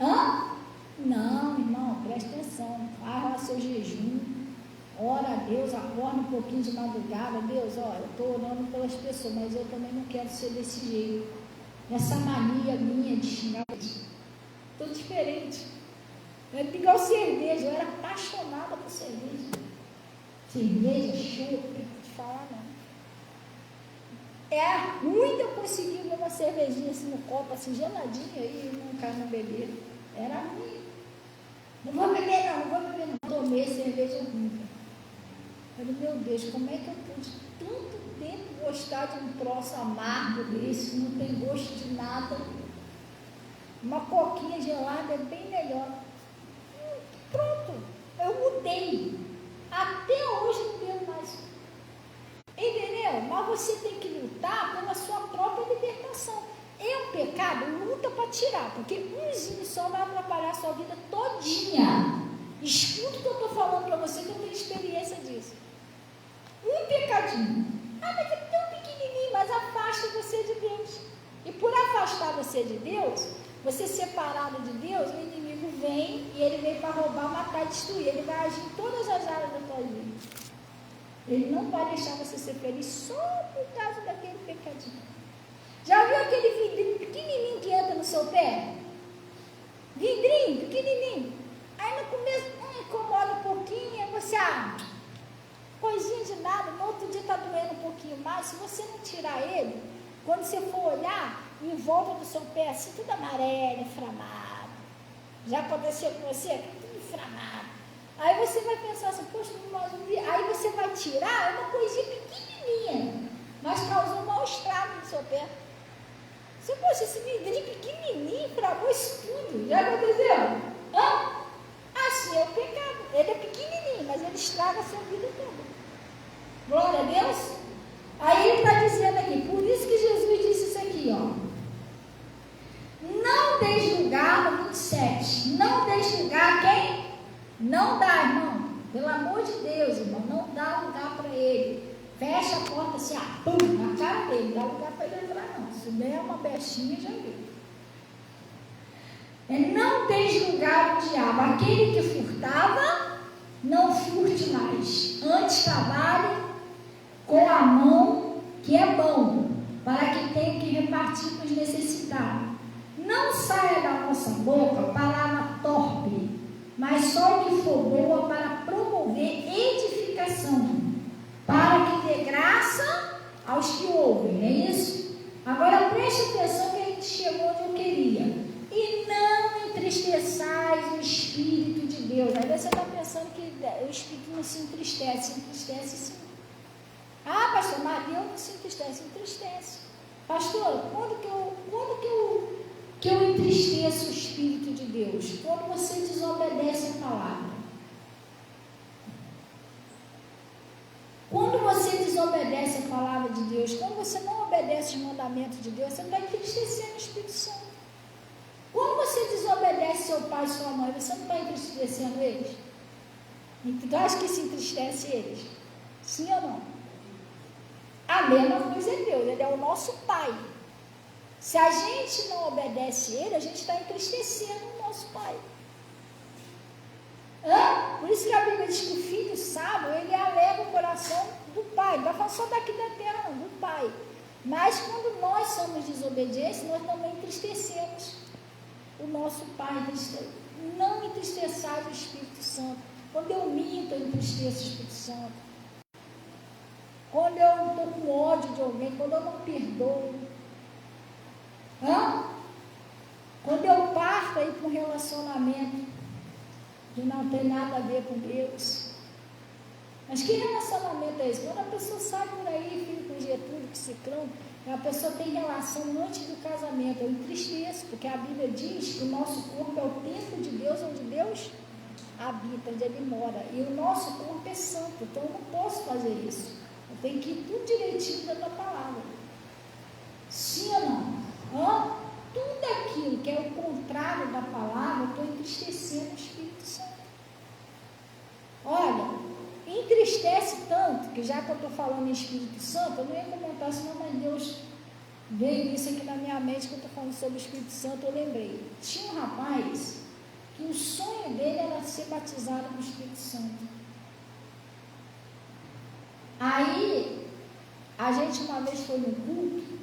Hã? Não, irmão, presta atenção. Faz lá seu jejum. Ora a Deus, acorda um pouquinho de madrugada. Deus, olha, eu estou orando pelas pessoas, mas eu também não quero ser desse jeito. Essa mania minha de xingar. Estou diferente. Eu era igual cerveja, eu era apaixonada por cerveja. Cerveja, chope, não te falar não. É ruim de eu conseguir ver uma cervejinha assim no copo, assim, geladinha, e não cair na bebedeira. Era ruim. Não vou beber não, não vou beber não. tomei cerveja ruim. Falei, meu Deus, como é que eu pude tanto tempo gostar de um troço amargo desse, que não tem gosto de nada? Uma coquinha gelada é bem melhor. Pronto, eu mudei. Até hoje não bebo mais. Entendeu? Mas você tem que lutar pela sua própria libertação. É um pecado, luta para tirar, porque umzinho só vai atrapalhar a sua vida todinha. Escuta o que eu estou falando para você, que eu tenho experiência disso. Um pecadinho. Ah, mas é tão pequenininho, mas afasta você de Deus. E por afastar você de Deus, você separado de Deus, o inimigo vem e ele vem para roubar, matar e destruir. Ele vai agir em todas as áreas da tua vida. Ele não vai deixar você ser feliz só por causa daquele pecadinho. Já viu aquele vidrinho pequenininho que entra no seu pé? Vidrinho pequenininho. Aí no começo incomoda um pouquinho, aí você, coisinha de nada, no outro dia está doendo um pouquinho mais. Se você não tirar ele, quando você for olhar, em volta do seu pé, assim, tudo amarelo, inflamado. Já aconteceu com você? Tudo inflamado. Aí você vai pensar assim, poxa, mas aí você vai tirar, é uma coisinha pequenininha, mas causou um mau estrago no seu pé. Você, poxa, esse vidrinho pequenininho inflamou isso tudo. Já aconteceu? Assim é o pecado. Ele é pequenininho, mas ele estraga a sua vida toda. Glória a Deus. Aí ele está dizendo aqui, por isso que Jesus disse isso aqui, ó. Não deis lugar, no 27, não deis lugar quem? Não dá, irmão. Pelo amor de Deus, irmão, não dá lugar para ele. Fecha a porta assim, pum, na cara dele, não dá lugar para ele entrar, não. Se der uma bestinha, já viu. Não deis lugar ao diabo. Aquele que furtava, não furte mais. Antes trabalhe com a mão, que é bom, para que tenha que repartir com os necessitados. Não saia da nossa boca palavra torpe, mas só o que for boa para promover edificação, para que dê graça aos que ouvem, não é isso? Agora preste atenção que a gente chegou onde eu queria. E não entristeçais o Espírito de Deus. Aí você está pensando que o Espírito não se entristece sim. Pastor, mas Deus não se entristece. Pastor, quando que eu entristeço o Espírito de Deus? Quando você desobedece a palavra. Quando você desobedece a palavra de Deus, quando você não obedece os mandamentos de Deus, você está entristecendo o Espírito Santo. Quando você desobedece seu pai e sua mãe, você não está entristecendo eles? Então, acho que se entristece eles. Sim ou não? A mesma coisa é Deus, ele é o nosso pai. Se a gente não obedece ele, a gente está entristecendo o nosso pai. Por isso que a Bíblia diz que o filho sábio, ele alegra o coração do pai. Não vai falar só daqui da terra, não, do pai. Mas quando nós somos desobedientes, nós também entristecemos o nosso pai. Não entristeçais o Espírito Santo. Quando eu minto, eu entristeço o Espírito Santo. Quando eu estou com ódio de alguém, quando eu não perdoo. Quando eu parto aí para um relacionamento que não tem nada a ver com Deus. Mas que relacionamento é esse? Quando a pessoa sai por aí, filho com Getúlio, com Cicrão, a pessoa tem relação antes do casamento. Eu entristeço, porque a Bíblia diz que o nosso corpo é o templo de Deus, onde Deus habita, onde Ele mora. E o nosso corpo é santo, então eu não posso fazer isso. Eu tenho que ir tudo direitinho dentro da palavra. Sim ou não? Tudo aquilo que é o contrário da palavra, eu estou entristecendo o Espírito Santo. Olha, entristece tanto, que já que eu estou falando em Espírito Santo, eu não ia comentar senão, mas Deus veio isso aqui na minha mente, que eu estou falando sobre o Espírito Santo, eu lembrei. Tinha um rapaz que o sonho dele era ser batizado com o Espírito Santo. Aí, a gente uma vez foi num culto,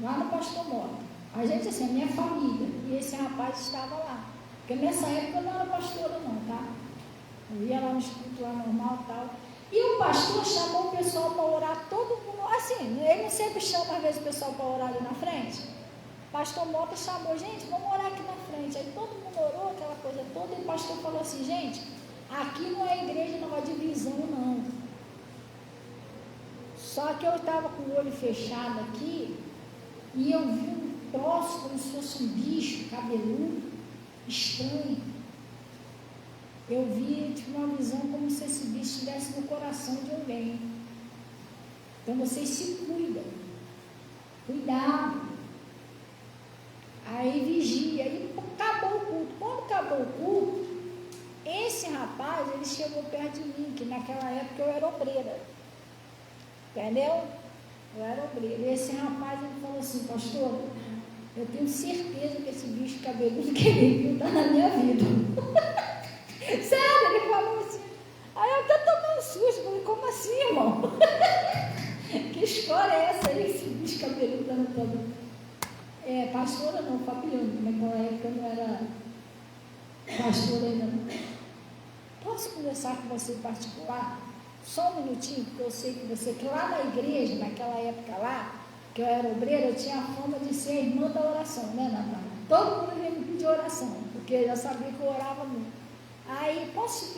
lá no Pastor Mota. A gente, assim, a minha família, e esse rapaz estava lá. Porque nessa época eu não era pastora não, tá? Eu ia lá no culto lá normal e tal. E o pastor chamou o pessoal para orar, todo mundo, assim, ele não sempre chama às vezes o pessoal para orar ali na frente. O Pastor Mota chamou, gente, vamos orar aqui na frente. Aí todo mundo orou, aquela coisa todo, e o pastor falou assim, gente, aqui não é igreja, não é divisão, não. Só que eu estava com o olho fechado aqui, e eu vi um troço como se fosse um bicho cabeludo, estranho. Eu tive uma visão como se esse bicho estivesse no coração de alguém. Então vocês se cuidam. Cuidado. Aí vigia. Aí acabou o culto. Quando acabou o culto, esse rapaz, ele chegou perto de mim, que naquela época eu era obreira. Entendeu? Eu era obreira. E esse rapaz, ele falou assim, pastor, eu tenho certeza que esse bicho cabeludo que ele viu está na minha vida. Sério, ele falou assim. Aí eu até tomei um susto, falei, como assim, irmão? Que história é essa aí, esse bicho cabeludo está na tua vida? Pastora não, Fabiana, naquela época eu não era pastora ainda não. Posso conversar com você em particular? Só um minutinho, porque eu sei que lá na igreja, naquela época lá, que eu era obreira, eu tinha a fama de ser a irmã da oração, né, Natália? Todo mundo vinha me pedir oração, porque eu já sabia que eu orava muito. Aí, posso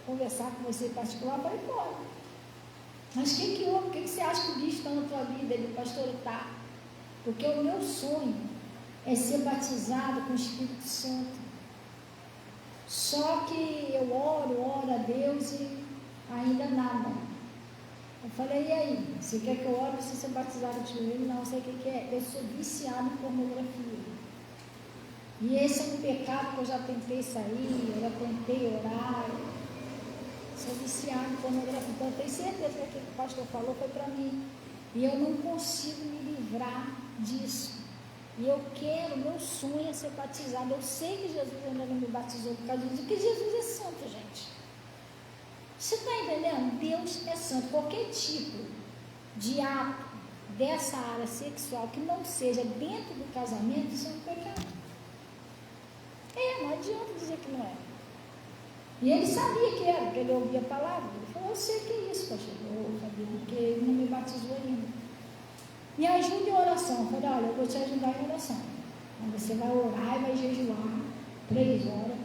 conversar com você em particular? Eu falei, pode. Mas o que houve? O que você acha que o bicho está na tua vida? Ele, pastor, tá. Porque o meu sonho é ser batizado com o Espírito Santo. Só que eu oro a Deus e ainda nada. Eu falei, e aí? Você quer que eu ore para você ser batizado com o Espírito? Não, sei o que é. Eu sou viciado em pornografia. E esse é um pecado que eu já tentei sair, eu já tentei orar. Sou viciado em pornografia. Então eu tenho certeza que aquilo que o pastor falou foi para mim. E eu não consigo me livrar disso. E eu quero, meu sonho é ser batizado. Eu sei que Jesus ainda não me batizou por causa disso, porque Jesus é santo, gente. Você está entendendo? Deus é santo. Qualquer tipo de ato dessa área sexual que não seja dentro do casamento, isso é um pecado. Não adianta dizer que não é. E ele sabia que era, porque ele ouvia a palavra. Ele falou, eu sei que é isso, pastor. Eu sabia, porque ele não me batizou ainda. Me ajude em oração. Eu falei, olha, eu vou te ajudar em oração. Você vai orar e vai jejuar 3 horas.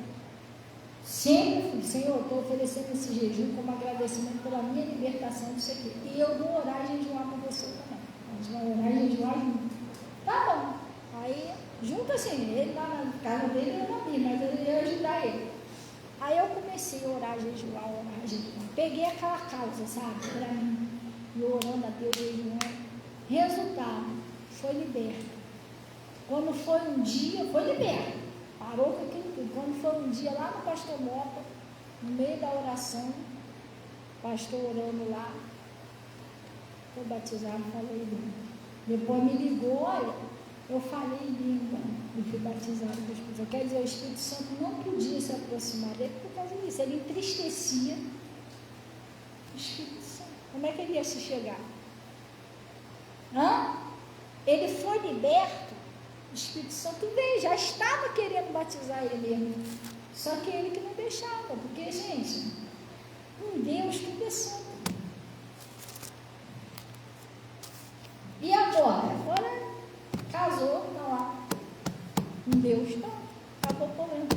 Sempre, Senhor, estou oferecendo esse jejum como agradecimento pela minha libertação disso aqui. E eu vou orar e jejuar com você também. A gente vai orar e jejuar junto. Tá bom. Aí, junto assim, ele lá na casa dele, eu não vi, mas eu ia ajudar ele. Aí eu comecei a orar, jejuar. Peguei aquela causa, sabe, para mim. E orando a Deus, jejuando. Resultado, foi liberto. Quando foi um dia, foi liberto. Parou com aquilo tudo. Quando foi um dia lá no pastor Mota, no meio da oração, pastor orando lá, foi batizado, falei língua. Depois me ligou, olha, eu falei língua e fui batizado do Espírito Santo. Quer dizer, o Espírito Santo não podia se aproximar dele por causa disso. Ele entristecia o Espírito Santo. Como é que ele ia se chegar? Ele foi liberto, o Espírito Santo veio, já estava querendo batizar ele mesmo, só que ele que não deixava, porque, gente, com Deus tudo é santo. E agora? Agora casou, está lá, com Deus, não, acabou o problema.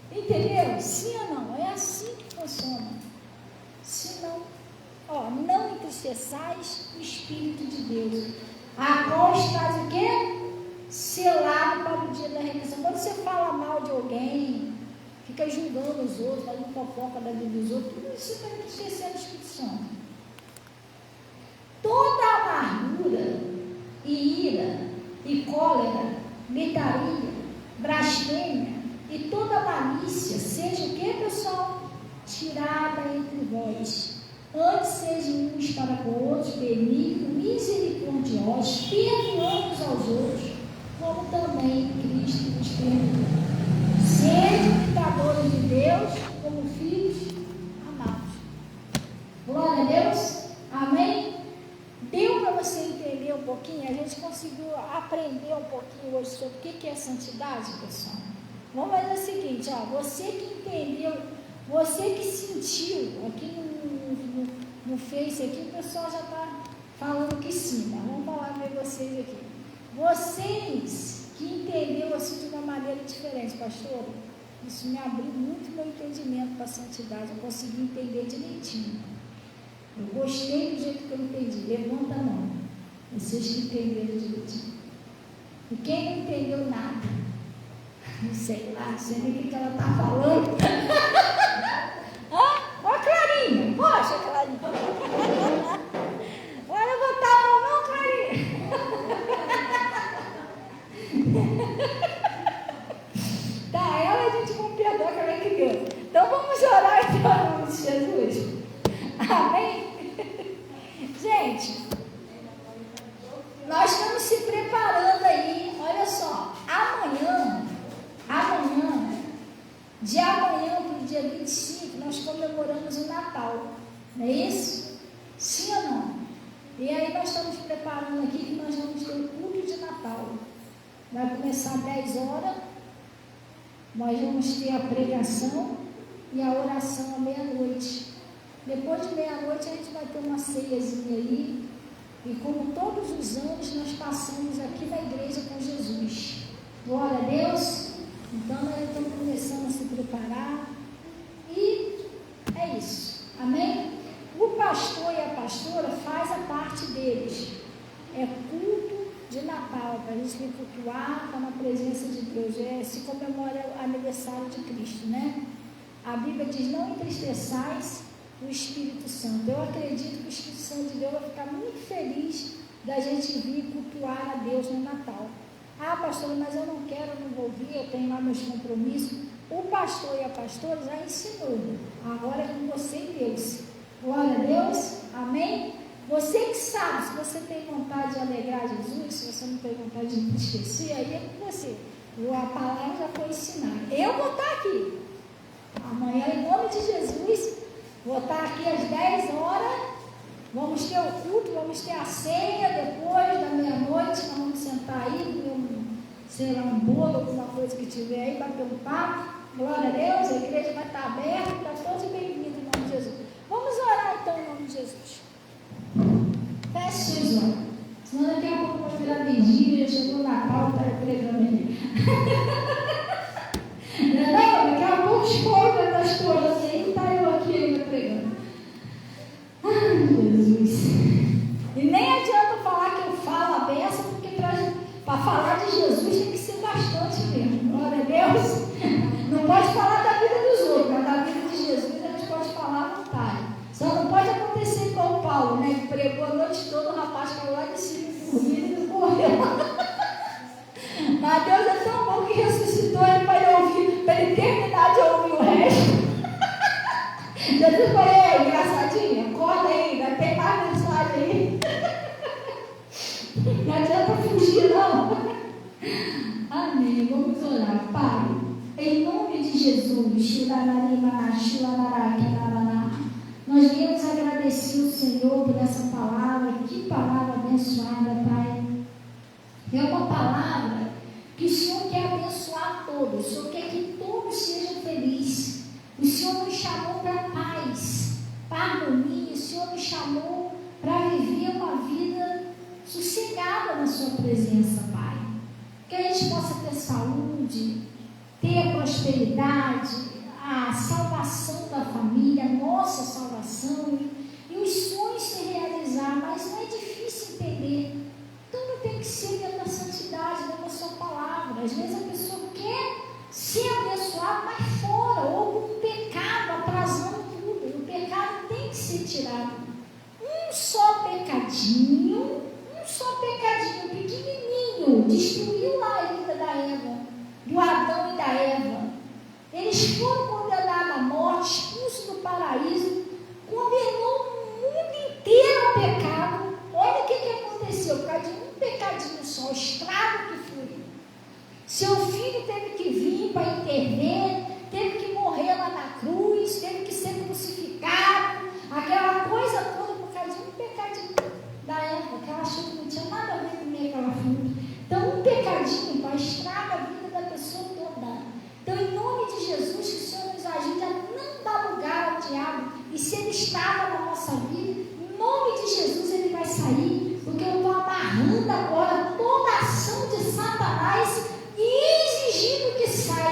Entendeu? Sim ou não? É assim que funciona. Se não, não entristeçais o Espírito de Deus, a qual estás o quê? Selado para o dia da redenção. Quando você fala mal de alguém, fica julgando os outros, fazendo fofoca da vida dos outros, tudo isso está entristecendo o Espírito Santo. Toda amargura e ira e cólera, gritaria, blasfêmia e toda malícia, seja o que, pessoal? Tirada entre vós. Antes sejam uns para com outros benignos, misericordiosos, perdoando-nos aos outros, como também Cristo nos perdoou. Sejam imitadores de Deus, como filhos amados. Glória a Deus. Amém? Deu para você entender um pouquinho? A gente conseguiu aprender um pouquinho hoje sobre o que é santidade, pessoal? Vamos fazer o seguinte, você que entendeu, você que sentiu, aqui no Face aqui, o pessoal já está falando que sim, mas vamos falar para vocês aqui. Vocês que entenderam assim de uma maneira diferente, diferente, pastor. Isso me abriu muito meu entendimento para a santidade. Eu consegui entender direitinho. Eu gostei do jeito que eu entendi. Levanta a mão. Vocês que entenderam direitinho. E quem não entendeu nada? Não sei lá, não sei nem o que ela está falando. Ó, Clarinha. Poxa, Clarinha. Vai levantar a mão, não, Clarinha. Tá, ela a gente não perdoa que ela é criança. Então vamos orar em nome de Jesus. Amém? Gente, nós estamos se preparando aí. Olha só, amanhã, de amanhã para o dia 25, nós comemoramos o Natal. Não é isso? Sim ou não? E aí nós estamos preparando aqui que nós vamos ter o culto de Natal. Vai começar às 10 horas. Nós vamos ter a pregação e a oração à meia-noite. Depois de meia-noite a gente vai ter uma ceiazinha aí. E como todos os anos nós passamos aqui na igreja com Jesus. Glória a Deus. Então nós estamos começando a se preparar. E é isso. Amém? O pastor e a pastora faz a parte deles. É culto de Natal, para a gente vir cultuar, estar na presença de Deus. Se comemora o aniversário de Cristo, né? A Bíblia diz: não entristeçais o Espírito Santo. Eu acredito que o Espírito Santo de Deus vai ficar muito feliz da gente vir cultuar a Deus no Natal. Ah, pastor, mas eu não quero, eu não vou vir, eu tenho lá meus compromissos. O pastor e a pastora já ensinou. Agora é com você e Deus. Glória a Deus. Amém? Você que sabe, se você tem vontade de alegrar Jesus, se você não tem vontade de esquecer, aí é com você. A palavra já foi ensinada. Eu vou estar aqui. Amanhã, em nome de Jesus, vou estar aqui às 10 horas. Vamos ter o culto, vamos ter a ceia depois da meia-noite. Nós vamos sentar aí, comer um bolo, alguma coisa que tiver aí, bater um papo. Glória a Deus, a igreja vai estar aberta, está todos bem-vindos em nome de Jesus. Vamos orar então em nome de Jesus. Feche seus olhos. Senão daqui a pouco vai virar vigília, chegou o Natal, está pregando aí. Não, daqui a pouco escolha das coisas aí, está eu aqui ainda pregando. Ai, Jesus. E nem adianta falar que eu falo a beça, porque para falar de Jesus tem que ser bastante mesmo. Glória a Deus. Não pode falar da vida dos outros, mas da vida de Jesus a gente pode falar à vontade. Só não pode acontecer com o Paulo, né? Que pregou a noite toda, o rapaz caiu lá de cima dormindo e morreu. Mas Deus é tão bom que ressuscitou ele para ele ouvir, para ele terminar de ouvir o resto. Jesus falou: engraçadinho, acorda aí, vai ter mais mensagem aí. Não adianta fugir, não. Amém. Vamos orar. Pai, em nome de Jesus, nós viemos agradecer o Senhor por essa palavra. Que palavra abençoada, Pai. É uma palavra que o Senhor quer abençoar todos. O Senhor quer que todos sejam felizes. O Senhor nos chamou para paz, para harmonia. O Senhor nos chamou para viver uma vida sossegada na sua presença, Pai. Que a gente possa ter saúde, ter prosperidade, a salvação da família, a nossa salvação e os sonhos se realizar. Mas não é difícil entender. Tudo tem que ser dentro da santidade, dentro da sua palavra. Às vezes a pessoa quer ser abençoada, mas fora, ou com um pecado atrasando tudo. E o pecado tem que ser tirado. Um só pecadinho pequenininho, destruiu lá a vida da Eva, do Adão e da Eva. Eles foram condenados à morte, expulsos do paraíso, condenou o mundo inteiro ao pecado. Olha o que aconteceu, por causa de um pecadinho só, o estrago que foi. Seu filho teve que vir para intervir, teve que morrer lá na cruz, teve que ser crucificado, aquela coisa toda por causa de um pecadinho da Eva, que ela achou que não tinha nada a ver com aquela fruta. Então, um pecadinho, Pai, estraga a vida da pessoa toda. Então, em nome de Jesus, que o Senhor nos ajude a não dar lugar ao diabo. E se ele estava na nossa vida, em nome de Jesus, ele vai sair, porque eu estou amarrando agora toda a ação de Satanás e exigindo que saia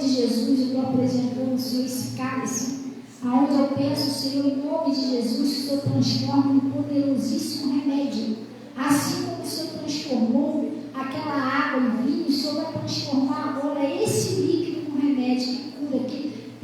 de Jesus, eu estou apresentando, Senhor, esse cálice, aonde eu peço, Senhor, em nome de Jesus, que o Senhor transforme em poderosíssimo remédio. Assim como o Senhor transformou aquela água em vinho, o Senhor vai transformar agora esse líquido em um remédio que cura,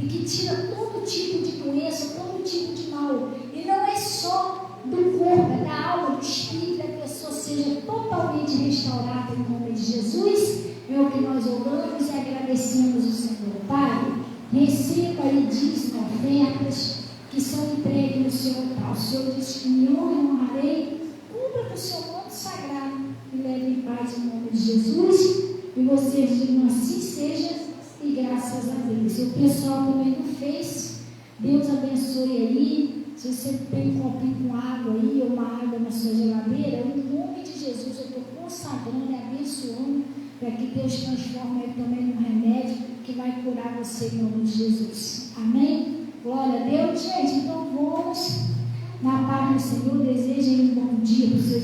que tira todo tipo de doença, todo tipo de mal. E não é só do corpo, é da alma, do espírito, da pessoa seja totalmente restaurada em nome de Jesus. É o que nós oramos e agradecemos o Senhor. Pai, receba aí dízimo, ofertas que são entregues no seu altar. O Senhor disse que me honra e honrarei, cumpra do seu manto sagrado e leve em paz em nome de Jesus. E vocês digam assim seja, e graças a Deus. E o pessoal também não fez. Deus abençoe aí. Se você tem um copinho com água aí, ou uma água na sua geladeira, em nome de Jesus, eu estou consagrando e abençoando para que Deus transforme aí também num remédio que vai curar você em nome de Jesus. Amém? Glória a Deus. Gente, então vamos na paz do Senhor. Desejem um bom dia para o seu